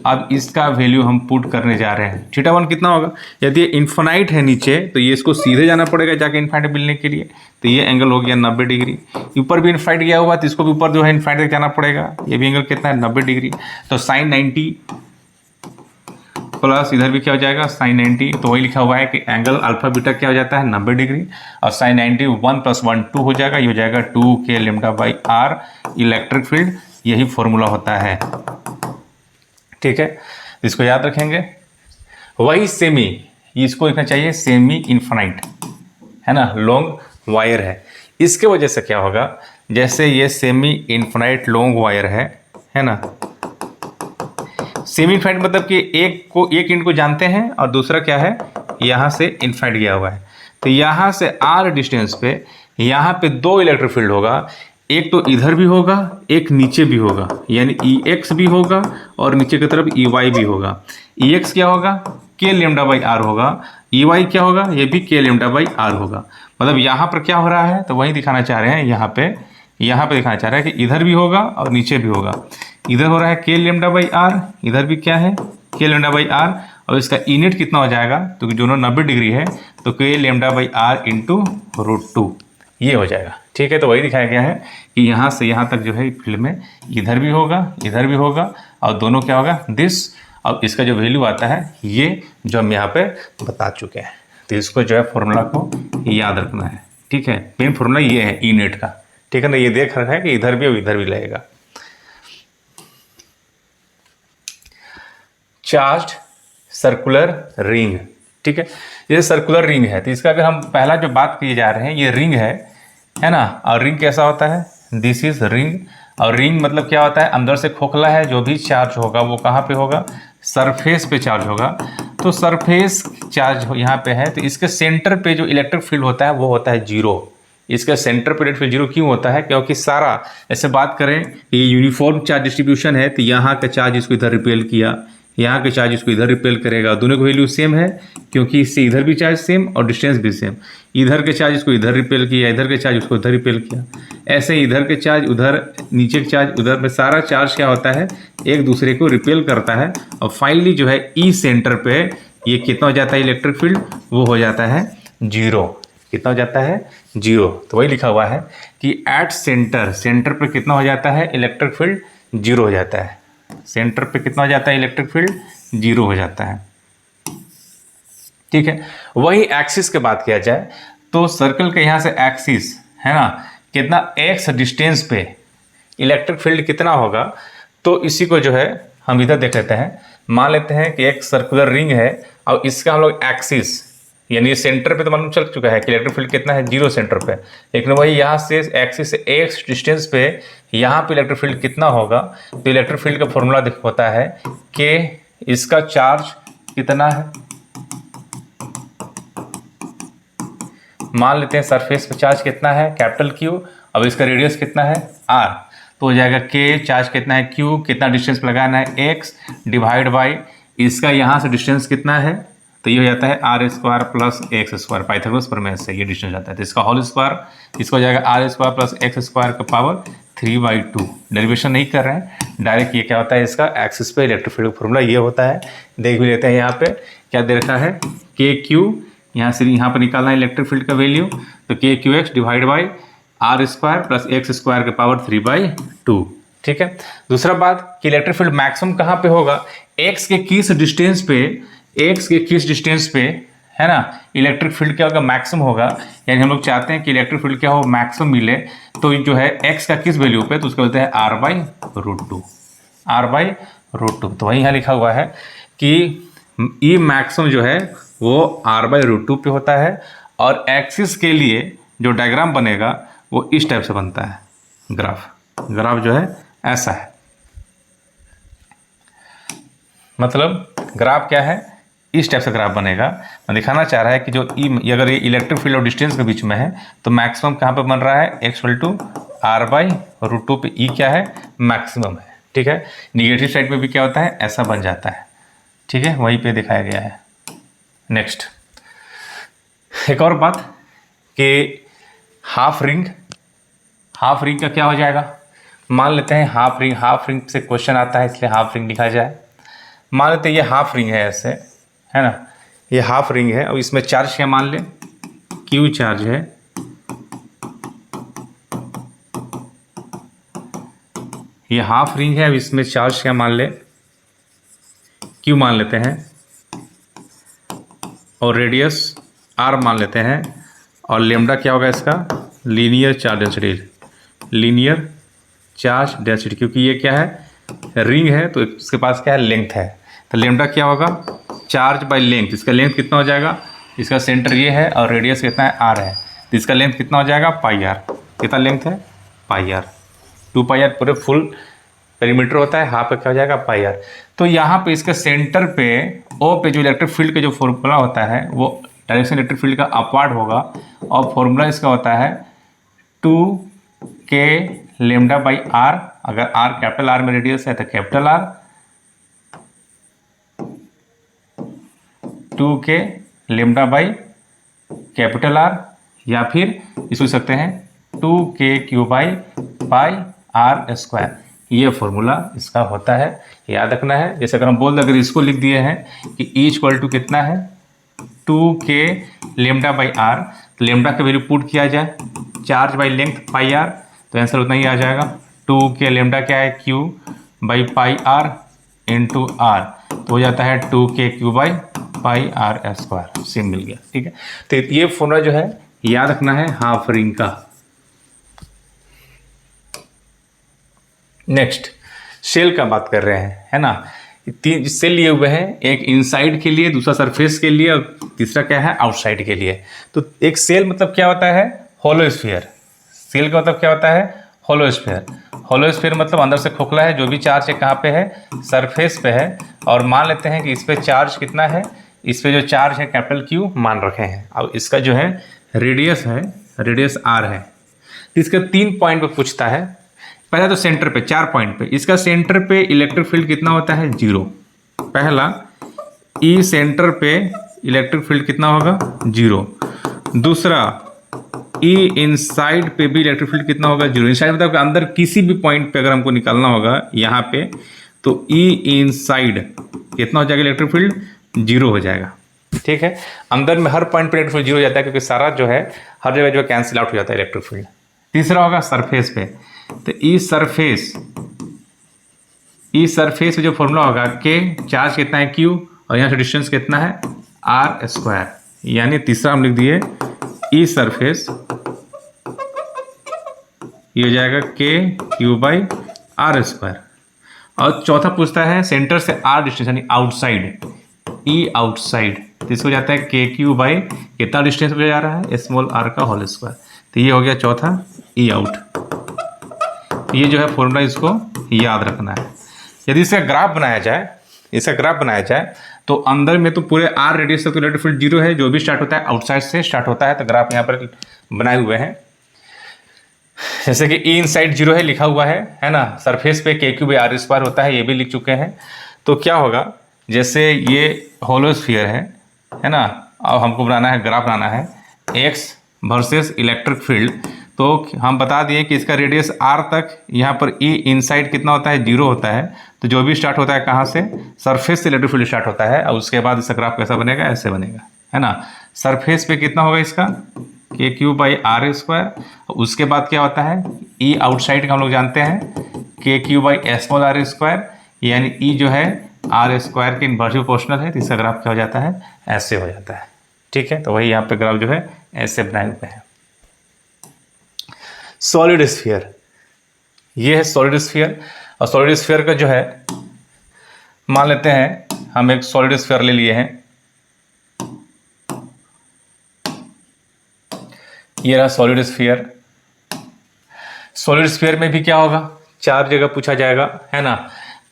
अब इसका वैल्यू हम पुट करने जा रहे हैं। थीटा 1 कितना होगा, यदि ये इन्फिनाइट है नीचे तो ये इसको सीधे जाना पड़ेगा जाके इन्फिनाइट मिलने के लिए, तो ये एंगल हो गया 90 डिग्री। ऊपर भी इन्फिनाइट गया हुआ तो इसको भी ऊपर जो है इन्फिनाइट तक जाना पड़ेगा, ये भी एंगल कितना है 90 डिग्री। तो साइन 90 प्लस इधर भी क्या हो जाएगा साइन 90, तो वही लिखा हुआ है कि एंगल अल्फा बीटा क्या हो जाता है 90 डिग्री। और साइन 90 1 + 1 2 हो जाएगा, ये हो जाएगा 2 K lambda by R electric field, यही फॉर्मूला होता है। ठीक है, इसको याद रखेंगे। वही सेमी, इसको लिखना चाहिए सेमी इन्फिनाइट, है ना, लॉन्ग वायर है। इसके वजह से क्या होगा, जैसे ये सेमी इन्फिनाइट लॉन्ग वायर है ना। सेमी इन्फिनाइट मतलब कि एक एंड को जानते हैं और दूसरा क्या है, यहाँ से इन्फिनाइट गया हुआ है। तो यहाँ से आर डिस्टेंस पे यहाँ पे दो इलेक्ट्रिक फील्ड होगा, एक तो इधर भी होगा एक नीचे भी होगा, यानी ई एक्स भी होगा और नीचे की तरफ ई वाई भी होगा। ई एक्स क्या होगा, के लेमडा बाई आर होगा, ई वाई क्या होगा, ये भी के लेमडा बाई आर होगा। मतलब यहाँ पर क्या हो रहा है, तो वही दिखाना चाह रहे हैं, यहाँ पे दिखाना चाह रहे हैं कि इधर भी होगा और नीचे भी होगा। इधर हो रहा है के लेमडा बाई आर, इधर भी क्या है के लेमडा बाई आर, और इसका इनेट कितना हो जाएगा, तो दोनों 90 डिग्री है, तो के लेमडा बाई आर इंटू √2 ये हो जाएगा। ठीक है, तो वही दिखाया गया है कि यहाँ से यहाँ तक जो है फील्ड में इधर भी होगा और दोनों क्या होगा दिस, और इसका जो वैल्यू आता है ये जो हम यहाँ पे बता चुके हैं। तो इसको जो है फॉर्मूला को याद रखना है। ठीक है, मेन फॉर्मूला ये है ई नेट का। ठीक है ना, ये देख रखा है कि इधर भी और इधर भी लगेगा। चार्ज्ड सर्कुलर रिंग, ठीक है, ये सर्कुलर रिंग है। तो इसका अगर हम पहला जो बात किए जा रहे हैं, ये रिंग है ना। और रिंग कैसा होता है, दिस इज रिंग। और रिंग मतलब क्या होता है, अंदर से खोखला है, जो भी चार्ज होगा वो कहाँ पे होगा, सरफेस पे चार्ज होगा। तो सरफेस चार्ज यहाँ पे है, तो इसके सेंटर पे जो इलेक्ट्रिक फील्ड होता है वो होता है 0। इसका सेंटर पे इलेक्ट्रिक फील्ड 0 क्यों होता है, क्योंकि सारा, ऐसे बात करें ये यूनिफॉर्म चार्ज डिस्ट्रीब्यूशन है, तो यहाँ का चार्ज इसको इधर रिपेल किया, यहाँ के चार्ज इसको इधर रिपेल करेगा, दोनों की वैल्यू सेम है क्योंकि इससे इधर भी चार्ज सेम और डिस्टेंस भी सेम। इधर के चार्ज इसको इधर रिपेल किया, इधर के चार्ज उसको इधर रिपेल किया, ऐसे ही इधर के चार्ज उधर, नीचे के चार्ज उधर, में सारा चार्ज क्या होता है एक दूसरे को रिपेल करता है। और फाइनली जो है ई सेंटर पे ये कितना हो जाता है इलेक्ट्रिक फील्ड, वो हो जाता है 0। कितना हो जाता है 0। तो वही लिखा हुआ है कि एट सेंटर पे कितना हो जाता है इलेक्ट्रिक फील्ड 0 हो जाता है। सेंटर पे कितना हो जाता है इलेक्ट्रिक फील्ड 0 हो जाता है। ठीक है, वही एक्सिस की बात किया जाए तो सर्कल के यहाँ से एक्सिस है ना, कितना x डिस्टेंस पे इलेक्ट्रिक फील्ड कितना होगा, तो इसी को जो है हम इधर देख लेते हैं। मान लेते हैं कि एक सर्कुलर रिंग है और इसका हम लोग एक्सिस, यानी सेंटर पे तो मालूम चल चुका है कि इलेक्ट्रिक फील्ड कितना है 0 सेंटर पे, लेकिन वही यहाँ से एक्सिस से x डिस्टेंस पे यहाँ पे इलेक्ट्रिक फील्ड कितना होगा, तो इलेक्ट्रिक फील्ड का फॉर्मूला होता है कि इसका चार्ज कितना है, मान लेते हैं सरफेस पे चार्ज कितना है कैपिटल Q, अब इसका रेडियस कितना है r, तो हो जाएगा K, चार्ज कितना है Q, कितना डिस्टेंस पे लगाना है x डिवाइड बाई इसका यहाँ से डिस्टेंस कितना है, तो ये हो जाता है r² प्लस x², पाइथागोरस प्रमेय से ये डिस्टेंस जाता है। तो इसका होल स्क्वायर, इसका हो जाएगा r² प्लस x² का पावर 3/2। डेरिवेशन नहीं कर रहे हैं, डायरेक्ट ये क्या होता है इसका एक्सिस पे इलेक्ट्रिक फील्ड फॉर्मूला ये होता है। देख भी लेते हैं यहाँ पे क्या दे रखा है KQ, यहाँ से यहाँ पर निकालना है इलेक्ट्रिक फील्ड का वैल्यू, तो KQX divide by r² plus x² का पावर 3/2। ठीक है, दूसरा बात कि इलेक्ट्रिक फील्ड मैक्सिमम कहाँ पे होगा, x के किस डिस्टेंस पे है ना इलेक्ट्रिक फील्ड क्या होगा मैक्सिमम होगा। यानी हम लोग चाहते हैं कि इलेक्ट्रिक फील्ड क्या हो मैक्सिमम मिले, तो जो है x का किस वैल्यू पे, तो उसको बोलते हैं r/√2। तो वही यहाँ लिखा हुआ है कि ई मैक्सिमम जो है वो r/√2 पे होता है, और एक्सिस के लिए जो डायग्राम बनेगा वो इस टाइप से बनता है। ग्राफ जो है ऐसा है, मतलब ग्राफ क्या है इस टाइप से ग्राफ बनेगा। मैं दिखाना चाह रहा है कि जो ई अगर ये इलेक्ट्रिक फील्ड और डिस्टेंस के बीच में है तो मैक्सिमम कहाँ पे बन रहा है, x/r/√2 पे ई क्या है, मैक्सिमम है। ठीक है, निगेटिव साइड में भी क्या होता है, ऐसा बन जाता है। ठीक है, वहीं पे दिखाया गया है। नेक्स्ट एक और बात कि हाफ रिंग का क्या हो जाएगा। मान लेते हैं हाफ रिंग से क्वेश्चन आता है इसलिए हाफ रिंग लिखा जाए। मान लेते हैं ये हाफ रिंग है, ऐसे है ना, ये हाफ रिंग है और इसमें चार्ज क्या मान ले, क्यू चार्ज है। ये हाफ रिंग है, अब इसमें चार्ज क्या मान ले, क्यू मान लेते हैं और रेडियस आर मान लेते हैं और लेमडा क्या होगा इसका, लीनियर चार्ज डेंसिटी, क्योंकि ये क्या है, रिंग है तो इसके पास क्या है, लेंथ है। तो लेमडा क्या होगा, चार्ज बाय लेंथ। इसका लेंथ कितना हो जाएगा, इसका सेंटर ये है और रेडियस कितना है, आर है, तो इसका लेंथ कितना हो जाएगा, पाई आर। कितना लेंथ है, पाई आर। 2 पाई आर पूरे फुल पेरीमीटर होता है, हाफ पे क्या हो जाएगा, पाई आर। तो यहाँ पे इसके सेंटर पे ओ पे जो इलेक्ट्रिक फील्ड का जो फॉर्मूला होता है वो डायरेक्शन इलेक्ट्रिक फील्ड का अपवार्ड होगा और फॉर्मूला इसका होता है 2k लेमडा बाई आर। अगर आर कैपिटल आर में रेडियस है तो capital R, 2k lambda by capital R, या फिर इसको लिख सकते हैं 2k³ by pi R square. ये फॉर्मूला इसका होता है, याद रखना है। जैसे अगर हम बोल दें, अगर इसको लिख दिए हैं कि ई इक्वल टू कितना है, 2k लेमडा बाई आर, तो लेमडा का वैल्यू पुट किया जाए, charge by length pi R, तो आंसर उतना ही आ जाएगा। 2k लेमडा क्या है, Q by pi R into R, तो हो जाता है 2k³ by pi R square. Same मिल गया। ठीक है, तो ये फॉर्मूला जो है याद रखना है हाफ रिंग का। नेक्स्ट शेल का बात कर रहे हैं, है ना। 3 सेल लिए हुए हैं, एक इनसाइड के लिए, दूसरा सरफेस के लिए और तीसरा क्या है, आउटसाइड के लिए। तो एक सेल मतलब क्या होता है, होलो स्फीयर। सेल का मतलब क्या होता है, होलो स्फीयर। होलो स्फीयर मतलब अंदर से खोखला है, जो भी चार्ज है कहाँ पे है, सरफेस पे है। और मान लेते हैं कि इस पर चार्ज कितना है, इस पर जो चार्ज है कैपिटल क्यू मान रखे हैं, और इसका जो है रेडियस है, रेडियस आर है। तो इसका 3 पॉइंट पे पूछता है। पहला तो सेंटर पे 4 पॉइंट पे, इसका सेंटर पे इलेक्ट्रिक फील्ड कितना होता है, 0। पहला ई सेंटर पे इलेक्ट्रिक फील्ड कितना होगा, 0। दूसरा ई इनसाइड पे भी इलेक्ट्रिक फील्ड कितना होगा, 0। इनसाइड मतलब अंदर किसी भी पॉइंट पे अगर हमको निकालना होगा यहाँ पे, तो ई इनसाइड कितना हो जाएगा, इलेक्ट्रिक फील्ड 0 हो जाएगा। ठीक है, अंदर में हर पॉइंट पे इलेक्ट्रिक फील्ड 0 हो जाता है, क्योंकि सारा जो है हर जगह जो कैंसिल आउट हो जाता है इलेक्ट्रिक फील्ड। तीसरा होगा सरफेस पे, तो ई सरफेस पे जो फॉर्मूला होगा के, चार्ज कितना है क्यू और यहाँ से डिस्टेंस कितना है, आर स्क्वायर। यानी तीसरा हम लिख दिए ई सरफेस, ये हो जाएगा k³ बाई आर स्क्वायर। और चौथा पूछता है सेंटर से आर डिस्टेंस यानी आउटसाइड, ई आउटसाइड, तो इसको जाता है k³ बाई कितना डिस्टेंस पे जा रहा है, स्मॉल आर का होल स्क्वायर। तो ये हो गया चौथा, ई आउट। ये जो है फॉर्मूला, इसको याद रखना है। यदि इसका ग्राफ बनाया जाए तो अंदर में तो पूरे आर रेडियस तक तो इलेक्ट्रिक फील्ड 0 है, जो भी स्टार्ट होता है आउटसाइड से स्टार्ट होता है। तो ग्राफ यहाँ पर बनाए हुए हैं, जैसे कि ई इनसाइड 0 है लिखा हुआ है ना। सरफेस पे k³ बाई आर स्क्वायर होता है, ये भी लिख चुके हैं। तो क्या होगा, जैसे ये होलो स्फीयर है ना, अब हमको बनाना है, ग्राफ बनाना है एक्स वर्सेस इलेक्ट्रिक फील्ड। तो हम बता दिए कि इसका रेडियस आर तक, यहाँ पर ई इनसाइड कितना होता है, 0 होता है। तो जो भी स्टार्ट होता है कहाँ से, सरफेस से इलेक्ट्रिक फील्ड स्टार्ट होता है, और उसके बाद इसका ग्राफ कैसा बनेगा, ऐसे बनेगा, है ना। सरफेस पे कितना होगा इसका, k³ बाई आर स्क्वायर। उसके बाद क्या होता है, ई आउटसाइड का हम लोग जानते हैं k³ by small R square, यानी ई जो है आर स्क्वायर के इनवर्सली प्रोपोर्शनल है। तो इसका ग्राफ क्या हो जाता है, ऐसे हो जाता है। ठीक है, तो वही यहाँ पे ग्राफ जो है ऐसे बनाए हुए हैं। सॉलिड स्फीयर, ये है सॉलिड स्फीयर। और सॉलिड स्फीयर का जो है, मान लेते हैं हम एक सॉलिड स्फीयर ले लिए हैं, ये रहा सॉलिड स्फीयर। सॉलिड स्फीयर में भी क्या होगा, 4 जगह पूछा जाएगा, है ना।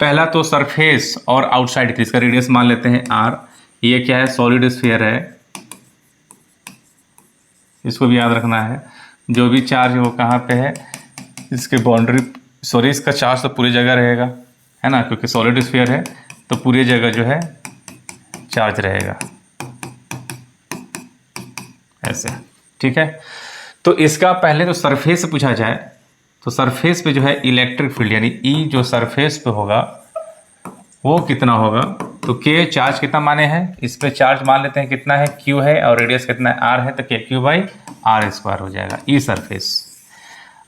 पहला तो सरफेस और आउटसाइड, इसका रेडियस मान लेते हैं आर, ये क्या है, सॉलिड स्फीयर है, इसको भी याद रखना है। जो भी चार्ज है वो कहाँ पे है, इसके बाउंड्री, सॉरी इसका चार्ज तो पूरी जगह रहेगा, है ना, क्योंकि सॉलिड स्फीयर है तो पूरी जगह जो है चार्ज रहेगा ऐसे, ठीक है। तो इसका पहले तो सरफेस से पूछा जाए तो सरफेस पे जो है इलेक्ट्रिक फील्ड यानी ई जो सरफेस पे होगा वो कितना होगा, तो के चार्ज कितना माने हैं, इस पे चार्ज मान लेते हैं कितना है, क्यू है, और रेडियस कितना है, आर है, तो के क्यू बाई आर स्क्वायर हो जाएगा ई सरफेस।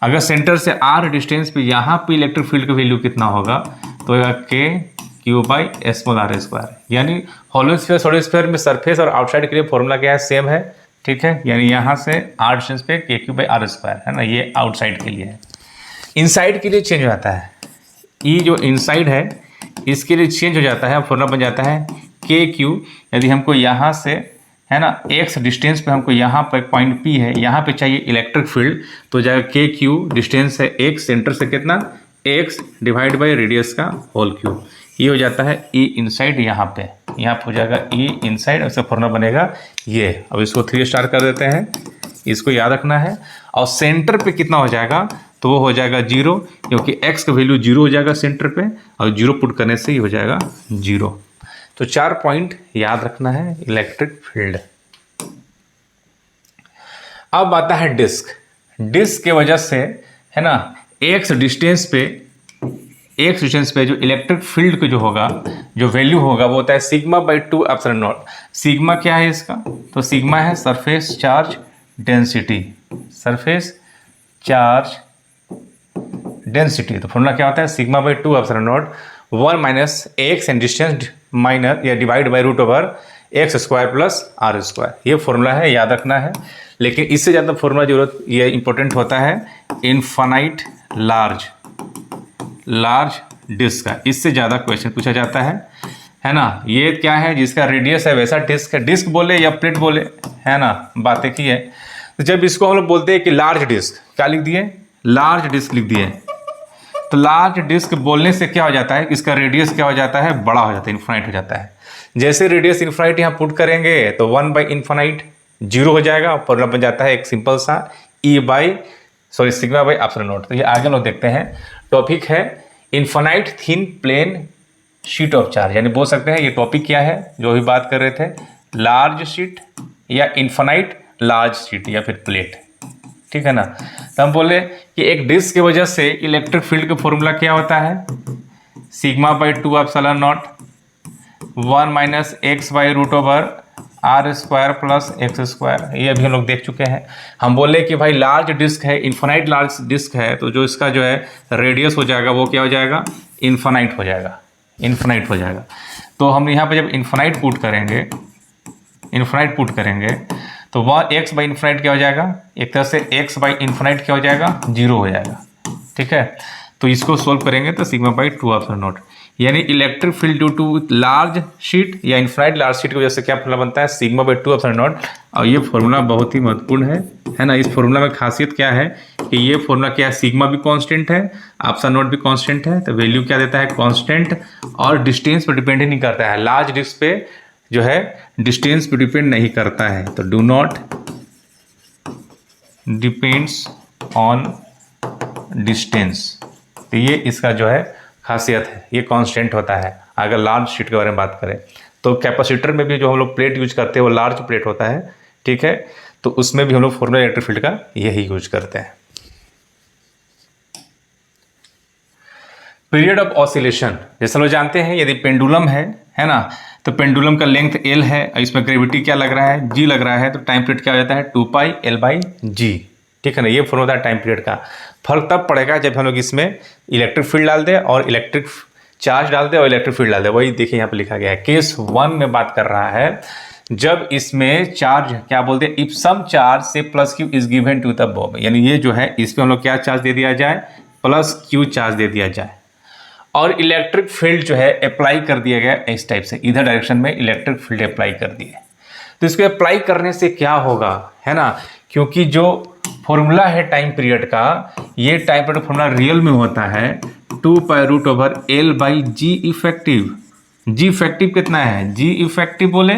अगर सेंटर से आर डिस्टेंस पे यहाँ पे इलेक्ट्रिक फील्ड का वैल्यू कितना होगा, तो होगा K Q by small R square. यानी होलो स्फीयर सॉलिड स्फीयर में सरफेस और आउटसाइड के लिए फॉर्मूला क्या है, सेम है, ठीक है। यानी यहाँ से आर डिस्टेंस पे के क्यू बाई आर स्क्वायर है ना, ये आउटसाइड के लिए है। इनसाइड के लिए चेंज हो जाता है, ई जो इनसाइड है इसके लिए चेंज हो जाता है, फॉर्मूला बन जाता है के क्यू। यदि हमको यहाँ से, है ना, एक्स डिस्टेंस पे हमको यहाँ पर पॉइंट पी है, यहाँ पे चाहिए इलेक्ट्रिक फील्ड, तो जाएगा के क्यू, डिस्टेंस है एक्स, सेंटर से कितना एक्स डिवाइड बाई रेडियस का होल क्यूब, ये हो जाता है ई इनसाइड। यहाँ पे हो जाएगा ई इनसाइड, उसका फॉर्मूला बनेगा ये। अब इसको 3 स्टार कर देते हैं, इसको याद रखना है। और सेंटर पे कितना हो जाएगा, तो वो हो जाएगा 0, क्योंकि x का वैल्यू 0 हो जाएगा सेंटर पे, और 0 पुट करने से ही हो जाएगा 0। तो 4 पॉइंट याद रखना है इलेक्ट्रिक फील्ड। अब आता है डिस्क। डिस्क के वजह से, है ना, x डिस्टेंस पे जो इलेक्ट्रिक फील्ड को जो होगा, जो वैल्यू होगा वो होता है sigma by 2 epsilon naught. Sigma क्या है इसका, तो सिग्मा है surface charge density, surface charge density. तो फॉर्मूला क्या होता है, sigma by 2 epsilon naught 1 minus x and distance minus या divide by root over x square plus r square. ये फॉर्मूला है, याद रखना है। लेकिन इससे ज़्यादा फॉर्मूला जरूरत ये इंपॉर्टेंट होता है इनफाइनाइट लार्ज डिस्क का, इससे ज़्यादा क्वेश्चन पूछा जाता है ना। ये क्या है, जिसका रेडियस है वैसा डिस्क है, डिस्क बोले या प्लेट बोले, है ना, बातें की है। तो जब इसको हम लोग बोलते हैं कि लार्ज डिस्क, क्या लिख दिए, लार्ज डिस्क लिख दिए। तो लार्ज डिस्क बोलने से क्या हो जाता है, इसका रेडियस क्या हो जाता है, बड़ा हो जाता है, इन्फाइनाइट हो जाता है। जैसे रेडियस इन्फाइनाइट यहाँ पुट करेंगे तो 1 बाई इन्फाइनाइट 0 हो जाएगा, और फॉर्मूला बन जाता है एक सिंपल सा सिग्मा बाई एप्सिलॉन नॉट। तो ये आगे लोग देखते हैं। टॉपिक है infinite thin plane sheet of charge, यानी बोल सकते हैं ये टॉपिक क्या है जो अभी बात कर रहे थे, लार्ज शीट या इन्फाइनाइट लार्ज शीट या फिर प्लेट, ठीक है ना। तो हम बोले कि एक डिस्क की वजह से इलेक्ट्रिक फील्ड का फॉर्मूला क्या होता है, sigma by 2 epsilon naught 1 minus X by root over R square plus X square. ये अभी हम लोग देख चुके हैं। हम बोले कि भाई लार्ज डिस्क है, इन्फाइनाइट लार्ज डिस्क है, तो जो इसका जो है रेडियस हो जाएगा वो क्या हो जाएगा, इन्फाइनाइट हो जाएगा, इन्फाइनाइट हो जाएगा। तो हम यहाँ पे जब इन्फाइनाइट पुट करेंगे तो वह एक्स बाई इन्फाइनाइट क्या हो जाएगा, एक तरह से एक्स बाई इन्फाइनाइट क्या हो जाएगा, 0 हो जाएगा, ठीक है। तो इसको सोल्व करेंगे तो सिग्मा बाई 2 एप्सिलॉन नॉट, यानी electric field due to large sheet या इन्फाइनाइट लार्ज शीट की वजह से क्या फॉर्मूला बनता है, सिग्मा बाई 2 एप्सिलॉन नॉट। और ये फॉर्मूला बहुत ही महत्वपूर्ण है ना। इस फॉर्मूला में खासियत क्या है कि ये फॉर्मूला क्या है, सिग्मा भी कांस्टेंट है, एप्सिलॉन नॉट भी कांस्टेंट है, तो वैल्यू क्या देता है, कांस्टेंट, और डिस्टेंस पर डिपेंड ही नहीं करता है। लार्ज डिस्क पे जो है डिस्टेंस पे डिपेंड नहीं करता है, तो do not depends on distance. तो ये इसका जो है खासियत है, ये कांस्टेंट होता है। अगर लार्ज शीट के बारे में बात करें तो कैपेसिटर में भी जो हम लोग प्लेट यूज करते हैं वो लार्ज प्लेट होता है, ठीक है। तो उसमें भी हम लोग फॉर्मूला इलेक्ट्रिक फील्ड का यही यूज करते हैं। पीरियड ऑफ ऑसिलेशन, जैसे लोग जानते हैं, यदि पेंडुलम है ना, तो पेंडुलम का लेंथ L है, इसमें ग्रेविटी क्या लग रहा है, G लग रहा है, तो टाइम पीरियड क्या हो जाता है 2 पाई L बाई G, ठीक है ना। ये फॉर्मूला होता है टाइम पीरियड का। फर्क तब पड़ेगा जब हम लोग इसमें इलेक्ट्रिक फील्ड डाल दें और इलेक्ट्रिक चार्ज डाल दें और इलेक्ट्रिक फील्ड डाल दें। वही देखिए यहाँ पे लिखा गया है, केस 1 में बात कर रहा है, जब इसमें चार्ज क्या बोलते हैं, इफ सम चार्ज से plus Q is given to the bob, यानी ये जो है इस पर हम लोग क्या चार्ज दे दिया जाए, प्लस क्यू चार्ज दे दिया जाए, और इलेक्ट्रिक फील्ड जो है अप्लाई कर दिया गया इस टाइप से, इधर डायरेक्शन में इलेक्ट्रिक फील्ड अप्लाई कर दिए। तो इसको अप्लाई करने से क्या होगा, है ना, क्योंकि जो फॉर्मूला है टाइम पीरियड का, ये टाइम पीरियड फॉर्मूला रियल में होता है 2 pi root over L by G effective, G effective कितना है, जी इफेक्टिव बोले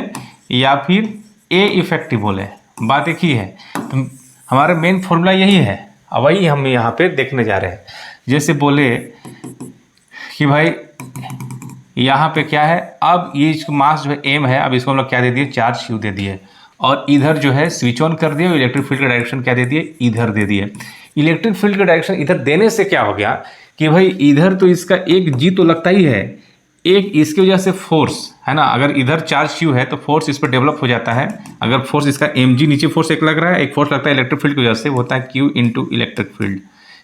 या फिर ए इफेक्टिव बोले, बात एक ही है। तो हमारा मेन फॉर्मूला यही है, अब वही हम यहाँ पे देखने जा रहे हैं। जैसे बोले कि भाई यहाँ पे क्या है, अब ये मास जो है एम है, अब इसको हम लोग क्या दे दिए, चार्ज क्यू दे दिए, और इधर जो है स्विच ऑन कर दिए, इलेक्ट्रिक फील्ड का डायरेक्शन क्या दे दिए, इधर दे दिए। इलेक्ट्रिक फील्ड का डायरेक्शन इधर देने से क्या हो गया कि भाई इधर तो इसका एक जी तो लगता ही है, एक इसकी वजह से फोर्स है ना, अगर इधर चार्ज क्यू है तो फोर्स इस पर डेवलप हो जाता है। अगर फोर्स इसका एम जी, नीचे फोर्स एक लग रहा है, एक फोर्स लगता है इलेक्ट्रिक फील्ड की वजह से, वो होता है क्यू इंटू इलेक्ट्रिक फील्ड,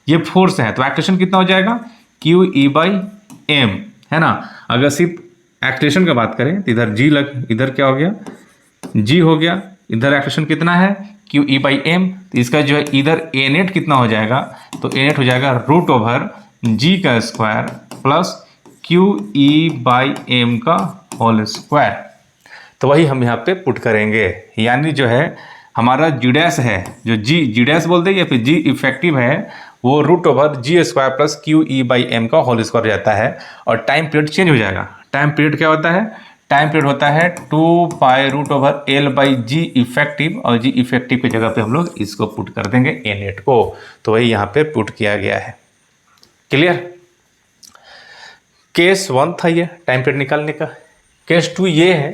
ये फोर्स है। तो एक्सलेशन कितना हो जाएगा, क्यू ई बाई एम, है ना। अगर सिर्फ एक्सलेशन का बात करें तो इधर जी इधर क्या हो गया, जी हो गया, इधर एक्सलेशन कितना है, क्यू ई बाई एम, तो इसका जो है इधर ए नेट कितना हो जाएगा, तो ए नेट हो जाएगा रूट ओवर जी का square plus Q E by M का होल स्क्वायर। तो वही हम यहाँ पे पुट करेंगे, यानी जो है हमारा जी डैश है, जो जी डैश बोलते हैं या फिर जी इफेक्टिव है, वो root over G square plus Q E by M का होल स्क्वायर हो जाता है, और टाइम पीरियड चेंज हो जाएगा। टाइम पीरियड क्या होता है, टाइम पीरियड होता है 2 pi root over L by G effective, और जी इफेक्टिव की जगह पे हम लोग इसको पुट कर देंगे ए नेट को, तो वही यहाँ पे पुट किया गया है। क्लियर। केस 1 था ये टाइम पीरियड निकालने का। केस 2 ये है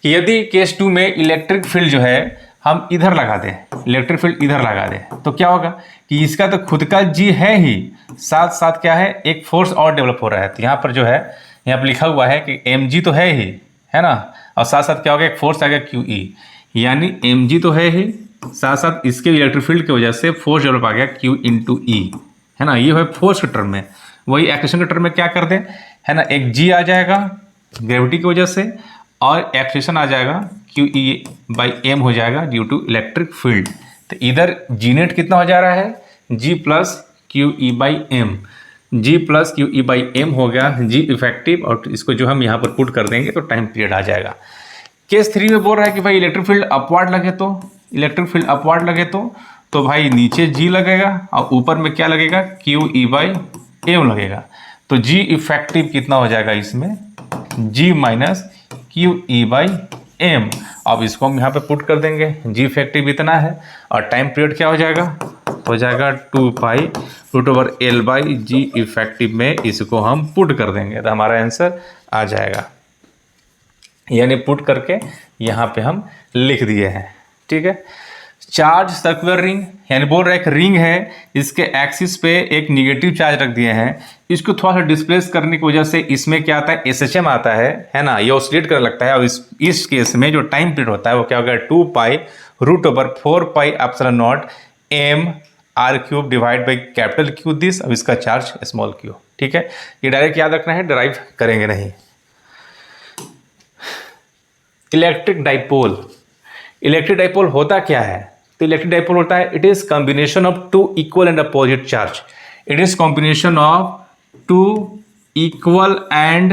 कि यदि केस 2 में इलेक्ट्रिक फील्ड जो है हम इधर लगा दें, इलेक्ट्रिक फील्ड इधर लगा दें, तो क्या होगा कि इसका तो खुद का जी है ही, साथ साथ क्या है, एक फोर्स और डेवलप हो रहा है। तो यहाँ पर जो है, यहाँ पर लिखा हुआ है कि एम जी तो है ही, है ना, और साथ साथ क्या होगा, एक फोर्स आ गया क्यू ई, यानी एम जी तो है ही, साथ साथ इसके इलेक्ट्रिक फील्ड की वजह से फोर्स डेवलप आ गया क्यू इंटू ई, है ना। ये है फोर्स के टर्म में। वही एक्सलेशन के टर्म में क्या कर दें, है ना, एक जी आ जाएगा ग्रेविटी की वजह से, और एक्सलेशन आ जाएगा क्यू ई बाई एम हो जाएगा ड्यू टू इलेक्ट्रिक फील्ड। तो इधर जी नेट कितना हो जा रहा है, g plus Q E by m, g plus Q E by m हो गया जी इफेक्टिव, और इसको जो हम यहाँ पर पुट कर देंगे तो टाइम पीरियड आ जाएगा। केस 3 में बोल रहा है कि भाई इलेक्ट्रिक फील्ड अपवार्ड लगे, तो इलेक्ट्रिक फील्ड अपवार्ड लगे तो भाई नीचे जी लगेगा और ऊपर में क्या लगेगा, क्यू ई बाई एम लगेगा। तो जी इफेक्टिव कितना हो जाएगा इसमें, g minus q E by m. अब इसको हम यहाँ पे पुट कर देंगे, जी इफेक्टिव इतना है, और टाइम पीरियड क्या हो जाएगा, हो जाएगा 2 pi root over L by G effective में इसको हम पुट कर देंगे, तो हमारा आंसर आ जाएगा। यानी पुट करके यहाँ पे हम लिख दिए हैं, ठीक है। चार्ज सर्कुलर रिंग, यानी बोल रहा है एक रिंग है, इसके एक्सिस पे एक निगेटिव चार्ज रख दिए हैं, इसको थोड़ा सा डिस्प्लेस करने की वजह से इसमें क्या आता है, एसएचएम आता है ना, ये ऑसिलेट करने लगता है। और इस केस में जो टाइम पीरियड होता है वो क्या होगा, 2 pi root over 4 pi epsilon naught M R cube divide by capital Q this, अब इसका चार्ज स्मॉल क्यू, ठीक है। ये डायरेक्ट याद रखना है, ड्राइव करेंगे नहीं। इलेक्ट्रिक डाइपोल, इलेक्ट्रिक डाइपोल होता क्या है, तो इलेक्ट्रिक डाइपोल होता है, it is combination of 2 equal and opposite charge, it is combination of 2 equal and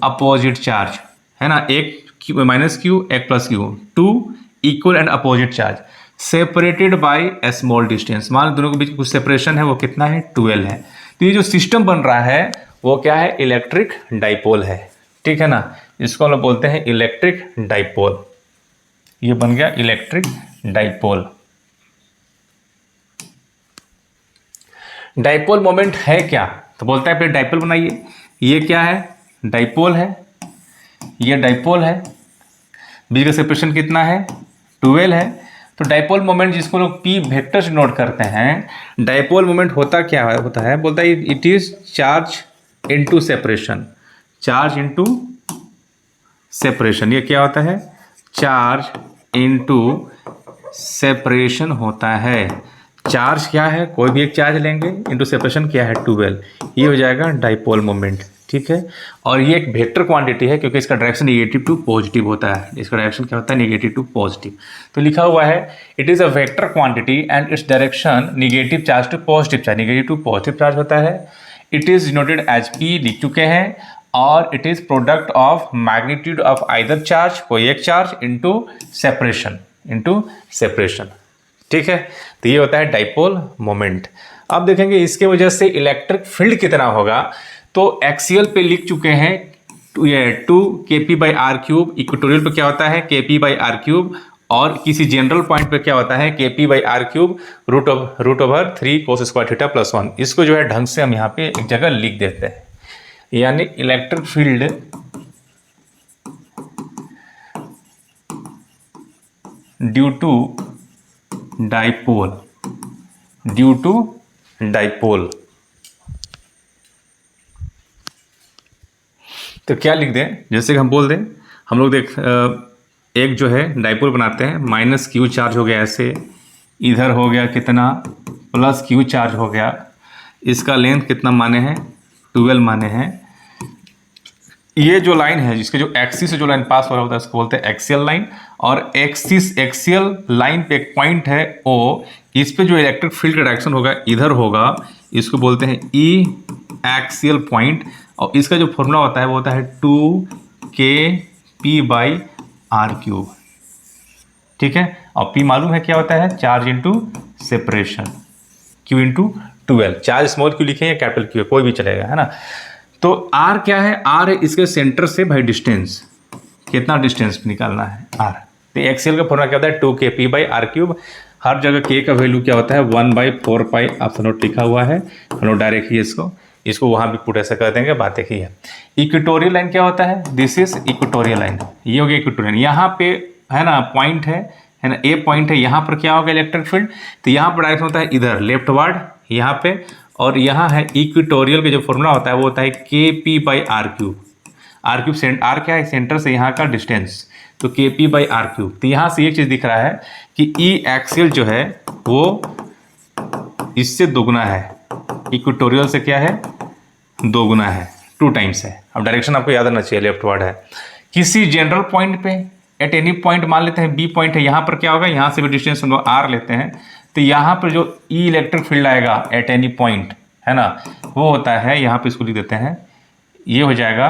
opposite charge, है ना, एक माइनस क्यू एक plus Q, 2 equal and opposite charge separated by A small distance. मान दोनों के बीच कुछ सेपरेशन है, वो कितना है, 12 है। तो ये जो सिस्टम बन रहा है वो क्या है, इलेक्ट्रिक डाइपोल है, ठीक है ना। इसको हम लोग बोलते हैं इलेक्ट्रिक डाइपोल, ये बन गया इलेक्ट्रिक डाइपोल। डाइपोल मोमेंट है क्या, तो बोलता है फिर डाइपोल बनाइए। ये क्या है, डाइपोल है, ये डाइपोल है, बीच का सेपरेशन कितना है, 12 है। तो डाइपोल मोमेंट जिसको लोग पी वेक्टर से नोट करते हैं, डाइपोल मोमेंट होता क्या होता है, बोलता है it is charge into separation, charge into separation. ये क्या होता है, चार्ज इनटू सेपरेशन होता है। चार्ज क्या है, कोई भी एक चार्ज लेंगे, इनटू सेपरेशन क्या है, 12, ये हो जाएगा डाइपोल मोमेंट, ठीक है। और ये एक वेक्टर क्वांटिटी है क्योंकि इसका डायरेक्शन नेगेटिव टू पॉजिटिव होता है, इसका डायरेक्शन क्या होता है, नेगेटिव टू पॉजिटिव। तो लिखा हुआ है it is a vector quantity and its direction negative charge to positive charge, negative to positive charge होता है। It is denoted as P, लिख चुके हैं, और it is product of magnitude of either charge, कोई एक चार्ज, इनटू सेपरेशन, ठीक है। तो ये होता है डाइपोल मोमेंट। अब देखेंगे इसके वजह से इलेक्ट्रिक फील्ड कितना होगा, तो एक्सियल पे लिख चुके हैं two K P by R cube, equatorial पे क्या होता है K P by R cube, और किसी जनरल पॉइंट पे क्या होता है K P by R cube root over 3 cos square theta plus 1। इसको जो है ढंग से हम यहाँ पे एक जगह लिख देते हैं, यानी electric field due to dipole. तो क्या लिख दें, जैसे कि हम बोल दें, हम लोग देख एक जो है डाइपोल बनाते हैं, माइनस क्यू चार्ज हो गया ऐसे, इधर हो गया कितना प्लस क्यू चार्ज हो गया, इसका लेंथ कितना माने हैं 12 माने हैं। ये जो लाइन है जिसके जो एक्सिस से जो लाइन पास हो रहा होता है उसको बोलते हैं एक्सियल लाइन, और एक्सियल लाइन पे एक पॉइंट है ओ, इस पे जो इलेक्ट्रिक फील्ड का डायरेक्शन होगा इधर होगा, इसको बोलते हैं ई एक्सियल पॉइंट, और इसका जो फॉर्मूला होता है वो होता है 2kp बाई आर क्यूब। ठीक है, और p मालूम है क्या होता है, charge into separation, q into 12। Charge small Q लिखे या कैपिटल क्यू कोई भी चलेगा, है ना। तो r क्या है, r है इसके सेंटर से भाई डिस्टेंस, कितना डिस्टेंस निकालना है r। तो एक्सियल का फॉर्मूला क्या होता है 2kp बाई आर क्यूब। हर जगह k का वैल्यू क्या होता है 1/4 पाई एप्सिलॉन लिखा हुआ है, हम लोग डायरेक्ट ही इसको वहाँ भी पुट ऐसे कर देंगे, बात एक ही है। इक्वेटोरियल लाइन क्या होता है, दिस इज इक्वेटोरियल लाइन, ये हो गया इक्वेटोरियल। यहाँ पे है ना पॉइंट है ना, ए पॉइंट है, यहाँ पर क्या होगा इलेक्ट्रिक फील्ड, तो यहाँ पर डायरेक्शन होता है इधर लेफ्ट वर्ड यहाँ पे, और यहाँ है इक्वेटोरियल का जो फॉर्मूला होता है वो होता है K P by R cube. R cube R क्या है, सेंटर से यहाँ का डिस्टेंस, तो के पी बाई आर क्यूब। तो यहाँ से एक चीज़ दिख रहा है कि ई एक्सियल जो है वो इससे दोगुना है, इक्वेटोरियल से क्या है दोगुना है, 2 टाइम्स है। अब डायरेक्शन आपको याद रहना चाहिए, लेफ्ट वर्ड है। किसी जनरल पॉइंट पे एट एनी पॉइंट मान लेते हैं बी पॉइंट है, यहाँ पर क्या होगा, यहाँ से भी डिस्टेंस हम लोग आर लेते हैं, तो यहाँ पर जो ई इलेक्ट्रिक फील्ड आएगा एट एनी पॉइंट है ना, वो होता है, यहाँ पे इसको लिख देते हैं, ये हो जाएगा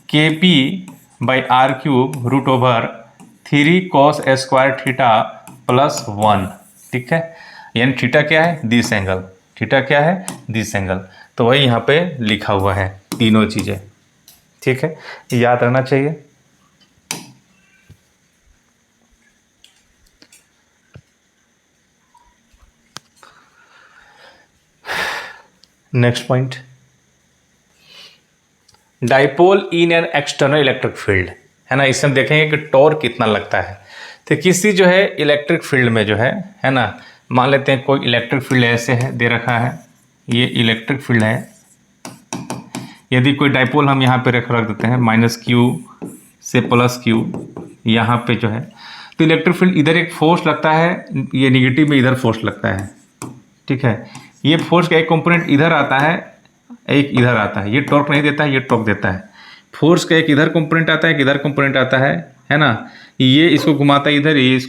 K P by R cube root over 3 cos square theta plus 1। ठीक है, यानी थीटा क्या है, दिस एंगल, थीटा क्या है दिस एंगल। तो वही यहाँ पे लिखा हुआ है तीनों चीज़ें। ठीक है, याद रहना चाहिए। Next point, dipole in an external electric field, है ना। इसमें देखेंगे कि टॉर्क कितना लगता है। तो किसी जो है इलेक्ट्रिक फील्ड में जो है ना, मान लेते हैं कोई इलेक्ट्रिक फील्ड ऐसे है दे रखा है, ये इलेक्ट्रिक फील्ड है, यदि कोई डाइपोल हम यहाँ पे रख देते हैं माइनस क्यू से प्लस क्यू यहाँ पे जो है, तो इलेक्ट्रिक फील्ड इधर एक फोर्स लगता है, ये निगेटिव में इधर फोर्स लगता है। ठीक है, ये फोर्स का एक कंपोनेंट इधर आता है, एक इधर आता है, ये टॉर्क नहीं देता है, ये टॉर्क देता है। फोर्स का एक इधर कंपोनेंट आता है, एक इधर कंपोनेंट आता है ना, ये इसको घुमाता है इधर, ये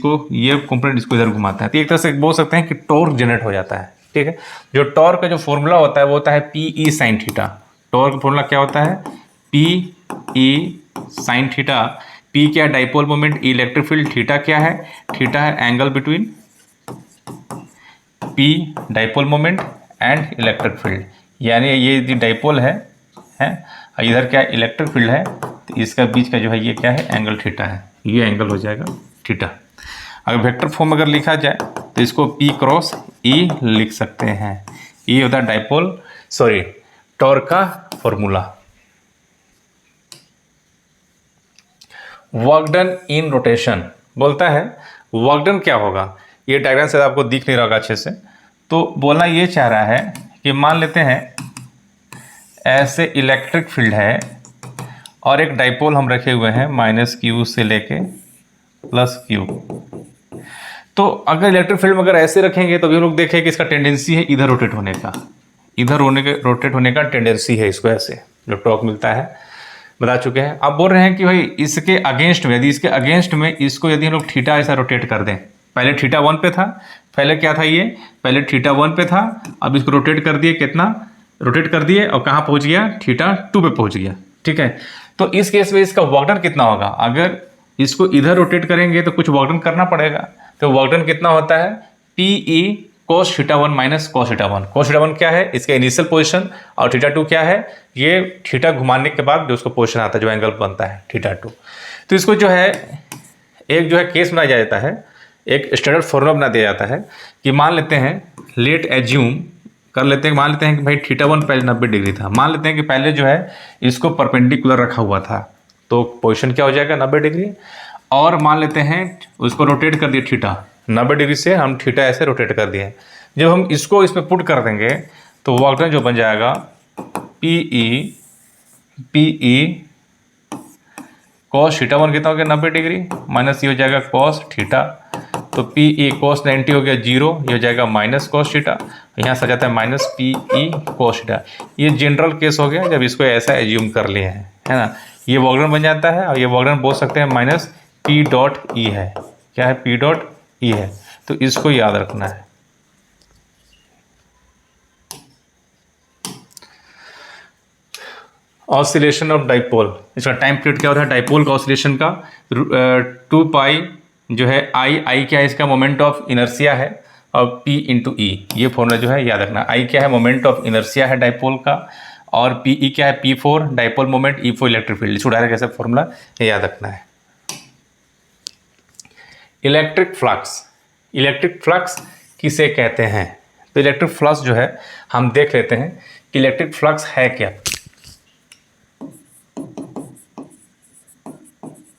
कंपोनेंट इसको इधर घुमाता है। तो एक तरह से बोल सकते हैं कि टॉर्क जनरेट हो जाता है। ठीक है, जो टॉर्क का जो फॉर्मूला होता है वो होता है पी ई साइन थीटा। टॉर्क का फॉर्मूला क्या होता है, पी ई साइन थीटा। पी क्या है, dipole moment, electric field, theta क्या है, थीटा है angle between P dipole moment and electric field. यानी ये डाइपोल है और इधर क्या इलेक्ट्रिक फील्ड है, तो इसका बीच का जो है ये क्या है एंगल थीटा है, ये एंगल हो जाएगा थीटा। अगर वेक्टर फॉर्म अगर लिखा जाए तो इसको P क्रॉस E लिख सकते हैं। ये होता है डाइपोल टॉर्क का formula. Work done in rotation बोलता है, वर्क डन क्या होगा, ये डायग्राम से आपको दिख नहीं रहा होगा अच्छे से, तो बोलना ये चाह रहा है कि मान लेते हैं ऐसे इलेक्ट्रिक फील्ड है और एक डाइपोल हम रखे हुए हैं माइनस क्यू से लेके प्लस क्यू। तो अगर इलेक्ट्रिक फील्ड में अगर ऐसे रखेंगे तो भी लोग देखें कि इसका टेंडेंसी है इधर रोटेट होने का, रोटेट होने का टेंडेंसी है इसको, ऐसे जो टॉर्क मिलता है बता चुके हैं। अब बोल रहे हैं कि भाई इसके अगेंस्ट में, यदि इसके अगेंस्ट में इसको यदि हम लोग थीटा ऐसा रोटेट कर दें, पहले थीटा 1 पे था, पहले क्या था ये, पहले थीटा 1 पे था, अब इसको रोटेट कर दिए, कितना रोटेट कर दिए और कहाँ पहुँच गया, थीटा 2 पे पहुँच गया। ठीक है, तो इस केस में इसका वर्क डन कितना होगा, अगर इसको इधर रोटेट करेंगे तो कुछ वर्क डन करना पड़ेगा, तो वर्क डन कितना होता है, p E cos θ1 minus cos θ1। cos θ1 क्या है, इसका इनिशियल पोजीशन, और θ2 क्या है, ये थीटा घुमाने के बाद जो उसको पोजीशन आता है, जो एंगल बनता है θ2। तो इसको जो है एक जो है केस बनाया जाता है, एक स्टैंडर्ड फॉर्मूला बना दिया जाता है कि मान लेते हैं, लेट एज्यूम कर लेते हैं, मान लेते हैं कि भाई θ1 पहले 90 डिग्री था, मान लेते हैं कि पहले जो है इसको परपेंडिकुलर रखा हुआ था, तो पोजीशन क्या हो जाएगा 90 डिग्री, और मान लेते हैं उसको रोटेट कर दिया थीटा 90 डिग्री से, हम थीटा ऐसे रोटेट कर दिए। जब हम इसको इसमें पुट कर देंगे तो वर्क डन जो बन जाएगा पी कॉस θ1 कितना हो गया 90 डिग्री, माइनस ये हो जाएगा कॉस थीटा, तो पी ई कॉस 90 हो गया 0, ये हो जाएगा माइनस कॉस थीटा, यहाँ से जाता है minus P E cos theta. ये जनरल केस हो गया जब इसको ऐसा एज्यूम कर लिए हैं, है ना। ये वर्क डन बन जाता है, और ये वर्क डन बोल सकते हैं माइनस पी डॉट ई है। क्या है, पी डॉट ई है, तो इसको याद रखना है। ऑसिलेशन ऑफ डाइपोल, इसका टाइम पीरियड क्या होता है डाइपोल का ऑसिलेशन का, 2 पाई जो है आई क्या है, इसका मोमेंट ऑफ इनर्सिया है, और पी इंटू ई, ये फॉर्मूला जो है याद रखना। आई क्या है, मोमेंट ऑफ इनर्सिया है डाइपोल का, और पी ई क्या है, P4 dipole moment, E4 electric field. इसको डायरेक्ट ऐसे फॉर्मूला याद रखना है। इलेक्ट्रिक फ्लक्स, इलेक्ट्रिक फ्लक्स किसे कहते हैं, तो इलेक्ट्रिक फ्लक्स जो है हम देख लेते हैं कि इलेक्ट्रिक फ्लक्स है क्या।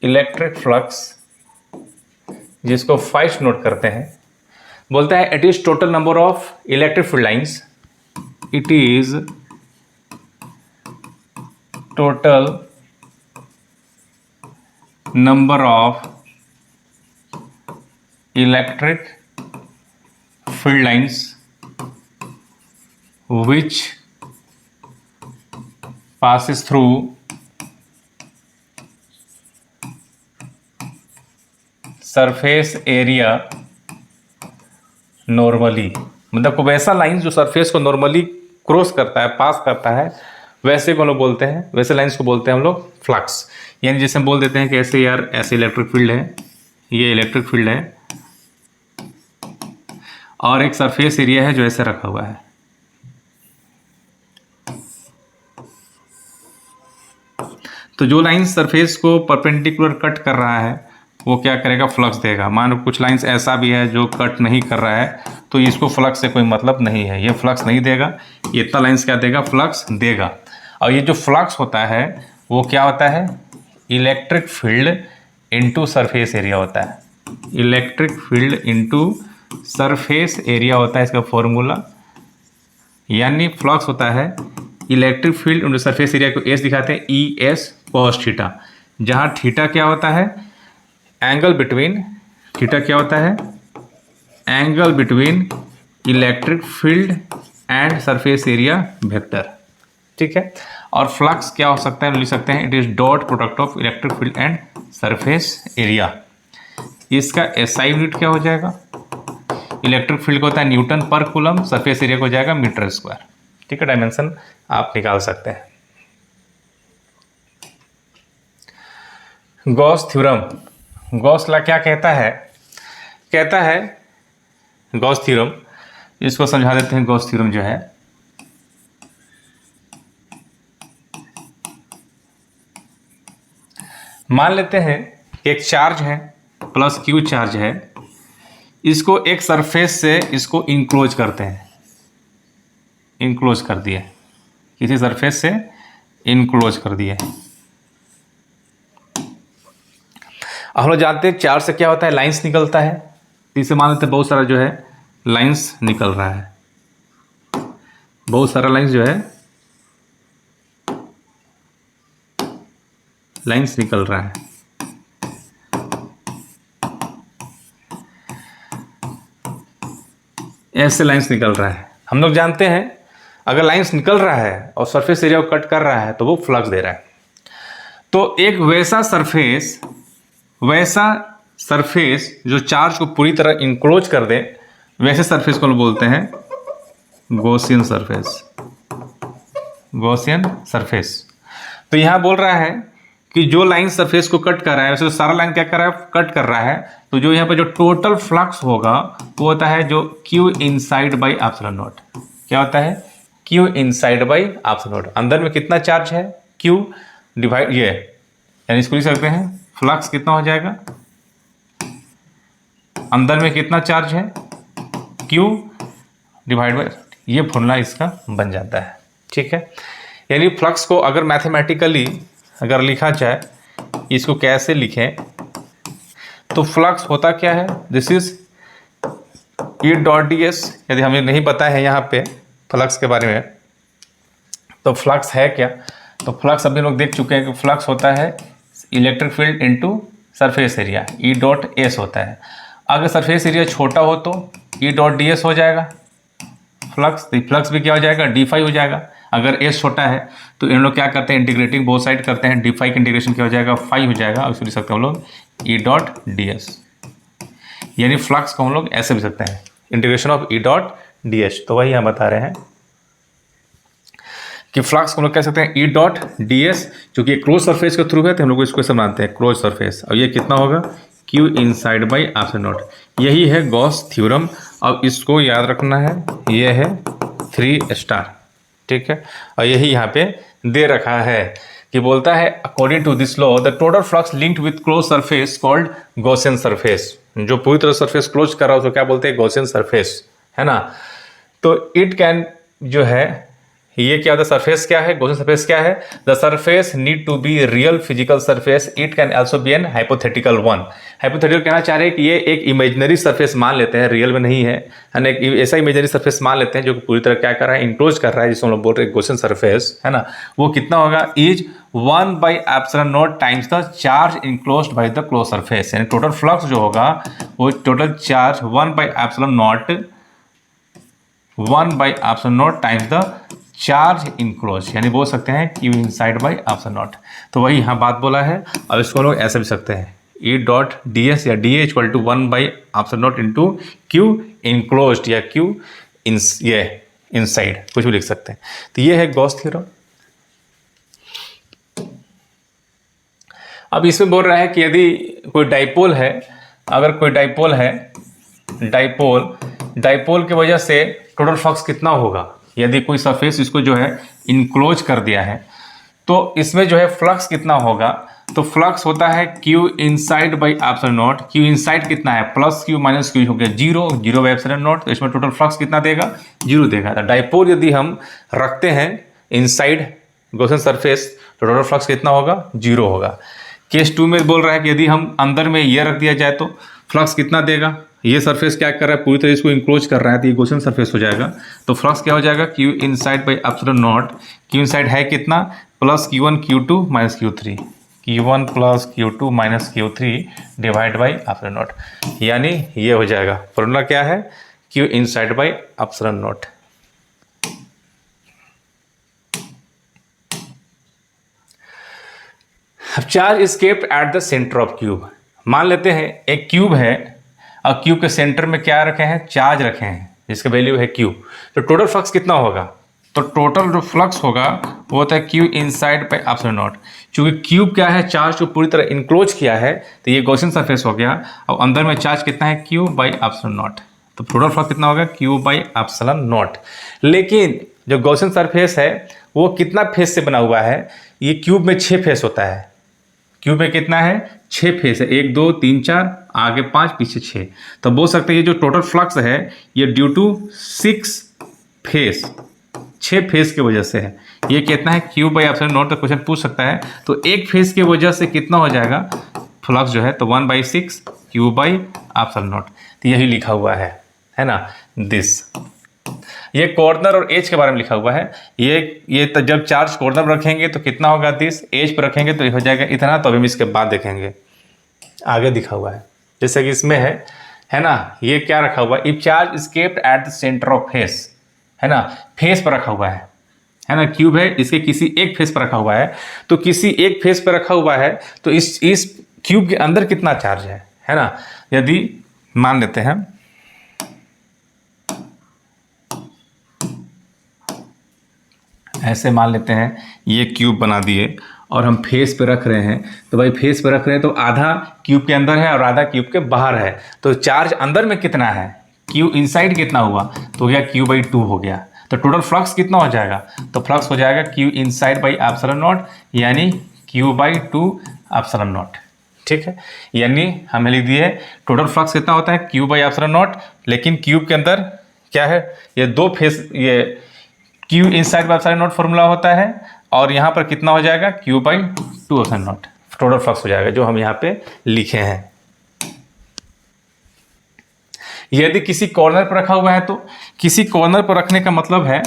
इलेक्ट्रिक फ्लक्स जिसको फर्स्ट नोट करते हैं, बोलता है it is total number of electric field lines, it is total number of electric field lines which passes through surface area normally, मतलब को वैसा लाइन जो सरफेस को नॉर्मली क्रॉस करता है, पास करता है, वैसे को हम लोग बोलते हैं, वैसे लाइंस को बोलते हैं हम लोग फ्लक्स। यानी जैसे हम बोल देते हैं कि ऐसे यार ऐसे इलेक्ट्रिक फील्ड है, ये इलेक्ट्रिक फील्ड है, और एक सरफेस एरिया है जो ऐसे रखा हुआ है। तो जो लाइन सरफेस को परपेंडिकुलर कट कर रहा है वो क्या करेगा, फ्लक्स देगा। मान लो कुछ लाइंस ऐसा भी है जो कट नहीं कर रहा है, तो इसको फ्लक्स से कोई मतलब नहीं है, ये फ्लक्स नहीं देगा, ये इतना लाइंस क्या देगा, फ्लक्स देगा। और ये जो फ्लक्स होता है वो क्या होता है, electric field into surface area होता है, electric field into surface area होता है इसका फॉर्मूला। यानी फ्लक्स होता है electric field into surface area को एस दिखाते हैं, ई एस कॉस थीटा, जहाँ थीटा क्या होता है, एंगल बिटवीन, थीटा क्या होता है, angle between electric field and surface area vector, ठीक है। और फ्लक्स क्या हो सकता है, लिख सकते हैं it is dot product of electric field and surface area. इसका एसआई यूनिट क्या हो जाएगा, इलेक्ट्रिक फील्ड को होता है न्यूटन पर कूलम, सरफेस एरिया को जाएगा मीटर स्क्वायर, ठीक है। डायमेंशन आप निकाल सकते हैं। गॉस थ्योरम, गॉस लॉ क्या कहता है, कहता है गॉस थ्योरम, इसको समझा देते हैं। गॉस थ्योरम जो है मान लेते हैं एक चार्ज है प्लस क्यू चार्ज है, इसको एक सरफेस से इसको इंक्लोज करते हैं, इंक्लोज कर दिए, किसी सरफेस से इंक्लोज कर दिए। हम लोग जानते हैं चार्ज से क्या होता है, लाइंस निकलता है, इसे मान लेते हैं बहुत सारा जो है लाइंस निकल रहा है, बहुत सारा लाइंस जो है लाइंस निकल रहा है। ऐसे लाइंस निकल रहा है। हम लोग जानते हैं अगर लाइंस निकल रहा है और सरफेस एरिया को कट कर रहा है तो वो फ्लक्स दे रहा है। तो एक वैसा सरफेस जो चार्ज को पूरी तरह इंक्लोज कर दे, वैसे सरफेस को बोलते हैं गॉसियन सरफेस, गॉसियन सरफेस। तो यहां बोल रहा है कि जो लाइन सरफेस को कट कर रहा है, वैसे तो सारा लाइन क्या कर रहा है, कट कर रहा है, तो जो यहाँ पे जो टोटल फ्लक्स होगा वो होता है जो Q inside by epsilon not. क्या होता है, Q inside by epsilon not. अंदर में कितना चार्ज है, Q डिवाइड ये, यानी इसको लिख सकते हैं फ्लक्स कितना हो जाएगा, अंदर में कितना चार्ज है, Q डिवाइड बाई, ये फॉर्मूला इसका बन जाता है। ठीक है, यानी फ्लक्स को अगर मैथमेटिकली अगर लिखा जाए, इसको कैसे लिखें, तो फ्लक्स होता क्या है, this is E dot D S. यदि हमें नहीं पता है यहाँ पे फ्लक्स के बारे में, तो फ्लक्स है क्या, तो फ्लक्स अभी लोग देख चुके हैं कि फ्लक्स होता है electric field into surface area, E dot S होता है। अगर सरफेस एरिया छोटा हो तो ई डॉट डी एस हो जाएगा फ्लक्स, तो फ्लक्स भी क्या हो जाएगा, डी फाई हो जाएगा। अगर एस छोटा है तो इन लोग क्या करते हैं, इंटीग्रेटिंग बोथ साइड करते हैं, डी फाई का इंटीग्रेशन क्या हो जाएगा, फाई हो जाएगा। और लिख सकते हैं हम लोग ई डॉट डी एस, यानी फ्लक्स को हम लोग ऐसे भी सकते हैं, integration of E dot D S. तो वही हम बता रहे हैं कि फ्लक्स को हम लोग कह सकते हैं ई डॉट डी एस, क्योंकि क्लोज सरफेस के थ्रू है तो हम लोग इसको ऐसे मानते हैं क्लोज सरफेस। और ये कितना होगा, Q inside by epsilon not. यही है गॉस थ्योरम। अब इसको याद रखना है, ये है 3 स्टार। ठीक है, और यही यहाँ पे दे रखा है कि बोलता है according to this law the total flux linked with close surface called Gaussian surface. जो पूरी तरह सरफेस क्लोज कर रहा हो उसको क्या बोलते हैं, गॉसियन सरफेस, है ना। तो इट कैन जो है, ये क्या होता है, सरफेस क्या है, गॉसियन सरफेस क्या है, the surface need to be real physical surface, it can also be an hypothetical one. Hypothetical कहना चाह रहे हैं कि ये एक इमेजिनरी सरफेस मान लेते हैं, रियल में नहीं है, एक ऐसा इमेजिनरी सरफेस मान लेते हैं जो पूरी तरह क्या कर रहा है, इंक्लोज कर रहा है, जिसको हम लोग बोल रहे हैं गॉसियन सरफेस, है ना। वो कितना होगा, is 1 by epsilon not times the charge enclosed by the close surface. यानी टोटल फ्लक्स जो होगा वो total charge 1 by epsilon not times the charge enclose, यानी बोल सकते हैं Q inside by epsilon not. तो वही यहाँ बात बोला है। अब इसको लोग ऐसे भी सकते हैं, E डॉट डी एस या D A equal to 1 by epsilon naught into Q enclosed या Q इनसाइड, कुछ भी लिख सकते हैं। तो ये है गॉस थ्योरम। अब इसमें बोल रहा है कि यदि कोई डाइपोल है, अगर कोई डाइपोल है, डाइपोल की वजह से टोटल फ्लक्स कितना होगा, यदि कोई सरफेस इसको जो है इनक्लोज कर दिया है तो इसमें जो है फ्लक्स कितना होगा। तो फ्लक्स होता है Q inside by epsilon naught. Q inside कितना है, प्लस Q माइनस Q हो गया जीरो बाई एप्सिलॉन नॉट। तो इसमें टोटल फ्लक्स कितना देगा, 0 देगा। तो डाइपोल यदि हम रखते हैं इनसाइड गॉसियन सरफेस तो टोटल फ्लक्स कितना होगा, 0 होगा। केस 2 में बोल रहा है कि यदि हम अंदर में ये रख दिया जाए तो फ्लक्स कितना देगा, ये सरफेस क्या कर रहा है, पूरी तरह इसको इंक्लोज कर रहा है, तो ये गॉसियन सरफेस हो जाएगा। तो फ्लक्स क्या हो जाएगा, Q inside by epsilon naught. Q inside है कितना, plus Q1 Q2 minus Q3, Q1 plus Q2 minus Q3 divide by epsilon naught, यानी ये हो जाएगा। फॉर्मूला क्या है, Q inside by epsilon naught. अब charge escaped at the centre of cube. मान लेते हैं एक क्यूब है और क्यूब के सेंटर में क्या रखे हैं, चार्ज रखे हैं जिसका वैल्यू है Q। तो टोटल फ्लक्स कितना होगा, तो टोटल जो फ्लक्स होगा वो होता है Q inside by epsilon not. चूंकि क्यूब क्या है, चार्ज को पूरी तरह इनक्लोज किया है, तो ये गॉसियन सरफेस हो गया और अंदर में चार्ज कितना है, Q बाई एप्सिलॉन नॉट। तो टोटल फ्लक्स कितना होगा, Q बाई एप्सिलॉन नॉट। लेकिन जो गॉसियन सरफेस है वो कितना फेस से बना हुआ है, ये क्यूब में 6 फेस होता है। क्यूब में कितना है, 6 फेस है, 1 2 3 4, आगे 5 पीछे 6। तो बोल सकते हैं ये जो टोटल फ्लक्स है ये ड्यू टू 6 फेस की वजह से है। ये कितना है, Q बाई एप्सिलॉन नॉट। तो क्वेश्चन पूछ सकता है तो एक फेस की वजह से कितना हो जाएगा फ्लक्स जो है, तो 1/6 Q बाई एप्सिलॉन नॉट। तो यही लिखा हुआ है ना। दिस ये कॉर्नर और एज के बारे में लिखा हुआ है। ये तो जब चार्ज कॉर्नर पर रखेंगे तो कितना होगा, दिस, एज पर रखेंगे तो ये हो जाएगा इतना। तो अभी हम इसके बाद देखेंगे, आगे दिखा हुआ है जैसे कि इसमें है ना। ये क्या रखा हुआ है, if charge escaped at the centre of face, है ना, फेस पर रखा हुआ है ना। क्यूब है, इसके किसी एक फेस पर रखा हुआ है, तो किसी एक फेस पर रखा हुआ है तो इस क्यूब के अंदर कितना चार्ज है ना। यदि मान लेते हैं ऐसे, मान लेते हैं ये क्यूब बना दिए और हम फेस पे रख रहे हैं, तो भाई फेस पे रख रहे हैं तो आधा क्यूब के अंदर है और आधा क्यूब के बाहर है, तो चार्ज अंदर में कितना है, क्यू इनसाइड कितना हुआ, तो हो गया Q/2 हो गया। तो टोटल फ्लक्स कितना हो जाएगा, तो फ्लक्स हो जाएगा Q inside by epsilon naught, यानी Q/2 एप्सिलॉन नॉट। ठीक है, यानी हमें लिख दिए टोटल फ्लक्स कितना होता है Q/एप्सिलॉन नॉट, लेकिन क्यूब के अंदर क्या है, ये दो फेस, ये Q inside by epsilon not formula होता है, और यहाँ पर कितना हो जाएगा Q/2 epsilon not total flux हो जाएगा, जो हम यहाँ पे लिखे हैं। यदि किसी कॉर्नर पर रखा हुआ है, तो किसी कॉर्नर पर रखने का मतलब है,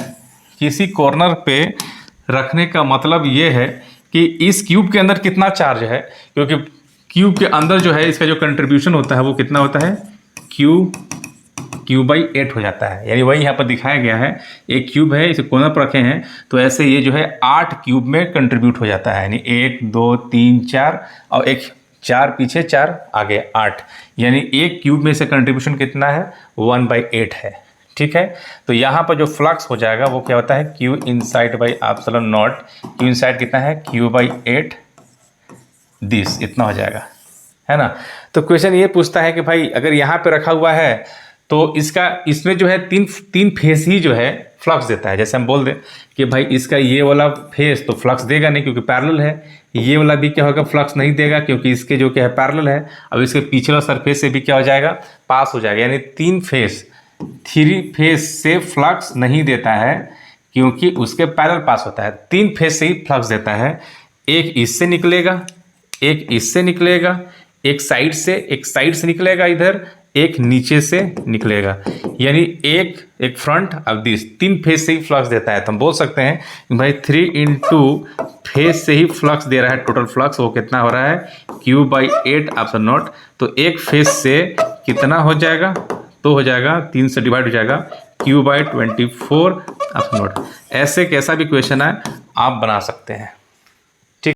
किसी कॉर्नर पे रखने का मतलब ये है कि इस क्यूब के अंदर कितना चार्ज है, क्योंकि क्यूब के अंदर जो है इसका जो कंट्रीब्यूशन होता है वो कितना होता है, Q/8 हो जाता है। यानी वही यहाँ पर दिखाया गया है, एक क्यूब है, इसे कोना पर रखे हैं, तो ऐसे ये जो है 8 क्यूब में कंट्रीब्यूट हो जाता है, यानी 1 2 3 4 और एक 4 पीछे 4 आगे 8, यानी एक क्यूब में से कंट्रीब्यूशन कितना है 1/8 है। ठीक है, तो यहाँ पर जो फ्लक्स हो जाएगा वो क्या होता है Q inside by epsilon naught, Q inside कितना है Q/8 दिस, इतना हो जाएगा, है ना। तो क्वेश्चन ये पूछता है कि भाई अगर यहाँ पे रखा हुआ है तो इसमें जो है तीन फेस ही जो है फ्लक्स देता है। जैसे हम बोल दें कि भाई इसका ये वाला फेस तो फ्लक्स देगा नहीं क्योंकि पैरेलल है, ये वाला भी क्या होगा फ्लक्स नहीं देगा क्योंकि इसके जो क्या है पैरेलल है। अब इसके पीछे वाला सरफेस से भी क्या हो जाएगा, पास हो जाएगा, यानी थ्री फेस से फ्लक्स नहीं देता है क्योंकि उसके पैरेलल पास होता है। 3 फेस से ही फ्लक्स देता है, एक इससे निकलेगा, एक इससे निकलेगा, एक साइड से निकलेगा इधर, एक नीचे से निकलेगा, यानी एक फ्रंट अब दिस 3 फेस से ही फ्लक्स देता है। तो हम बोल सकते हैं भाई 3 फेस से ही फ्लक्स दे रहा है, टोटल फ्लक्स वो कितना हो रहा है Q/8 एप्सिलॉन नॉट। तो एक फेस से कितना हो जाएगा, तो हो जाएगा 3 से डिवाइड हो जाएगा Q/24 एप्सिलॉन नॉट। ऐसे कैसा भी क्वेश्चन है आप बना सकते हैं।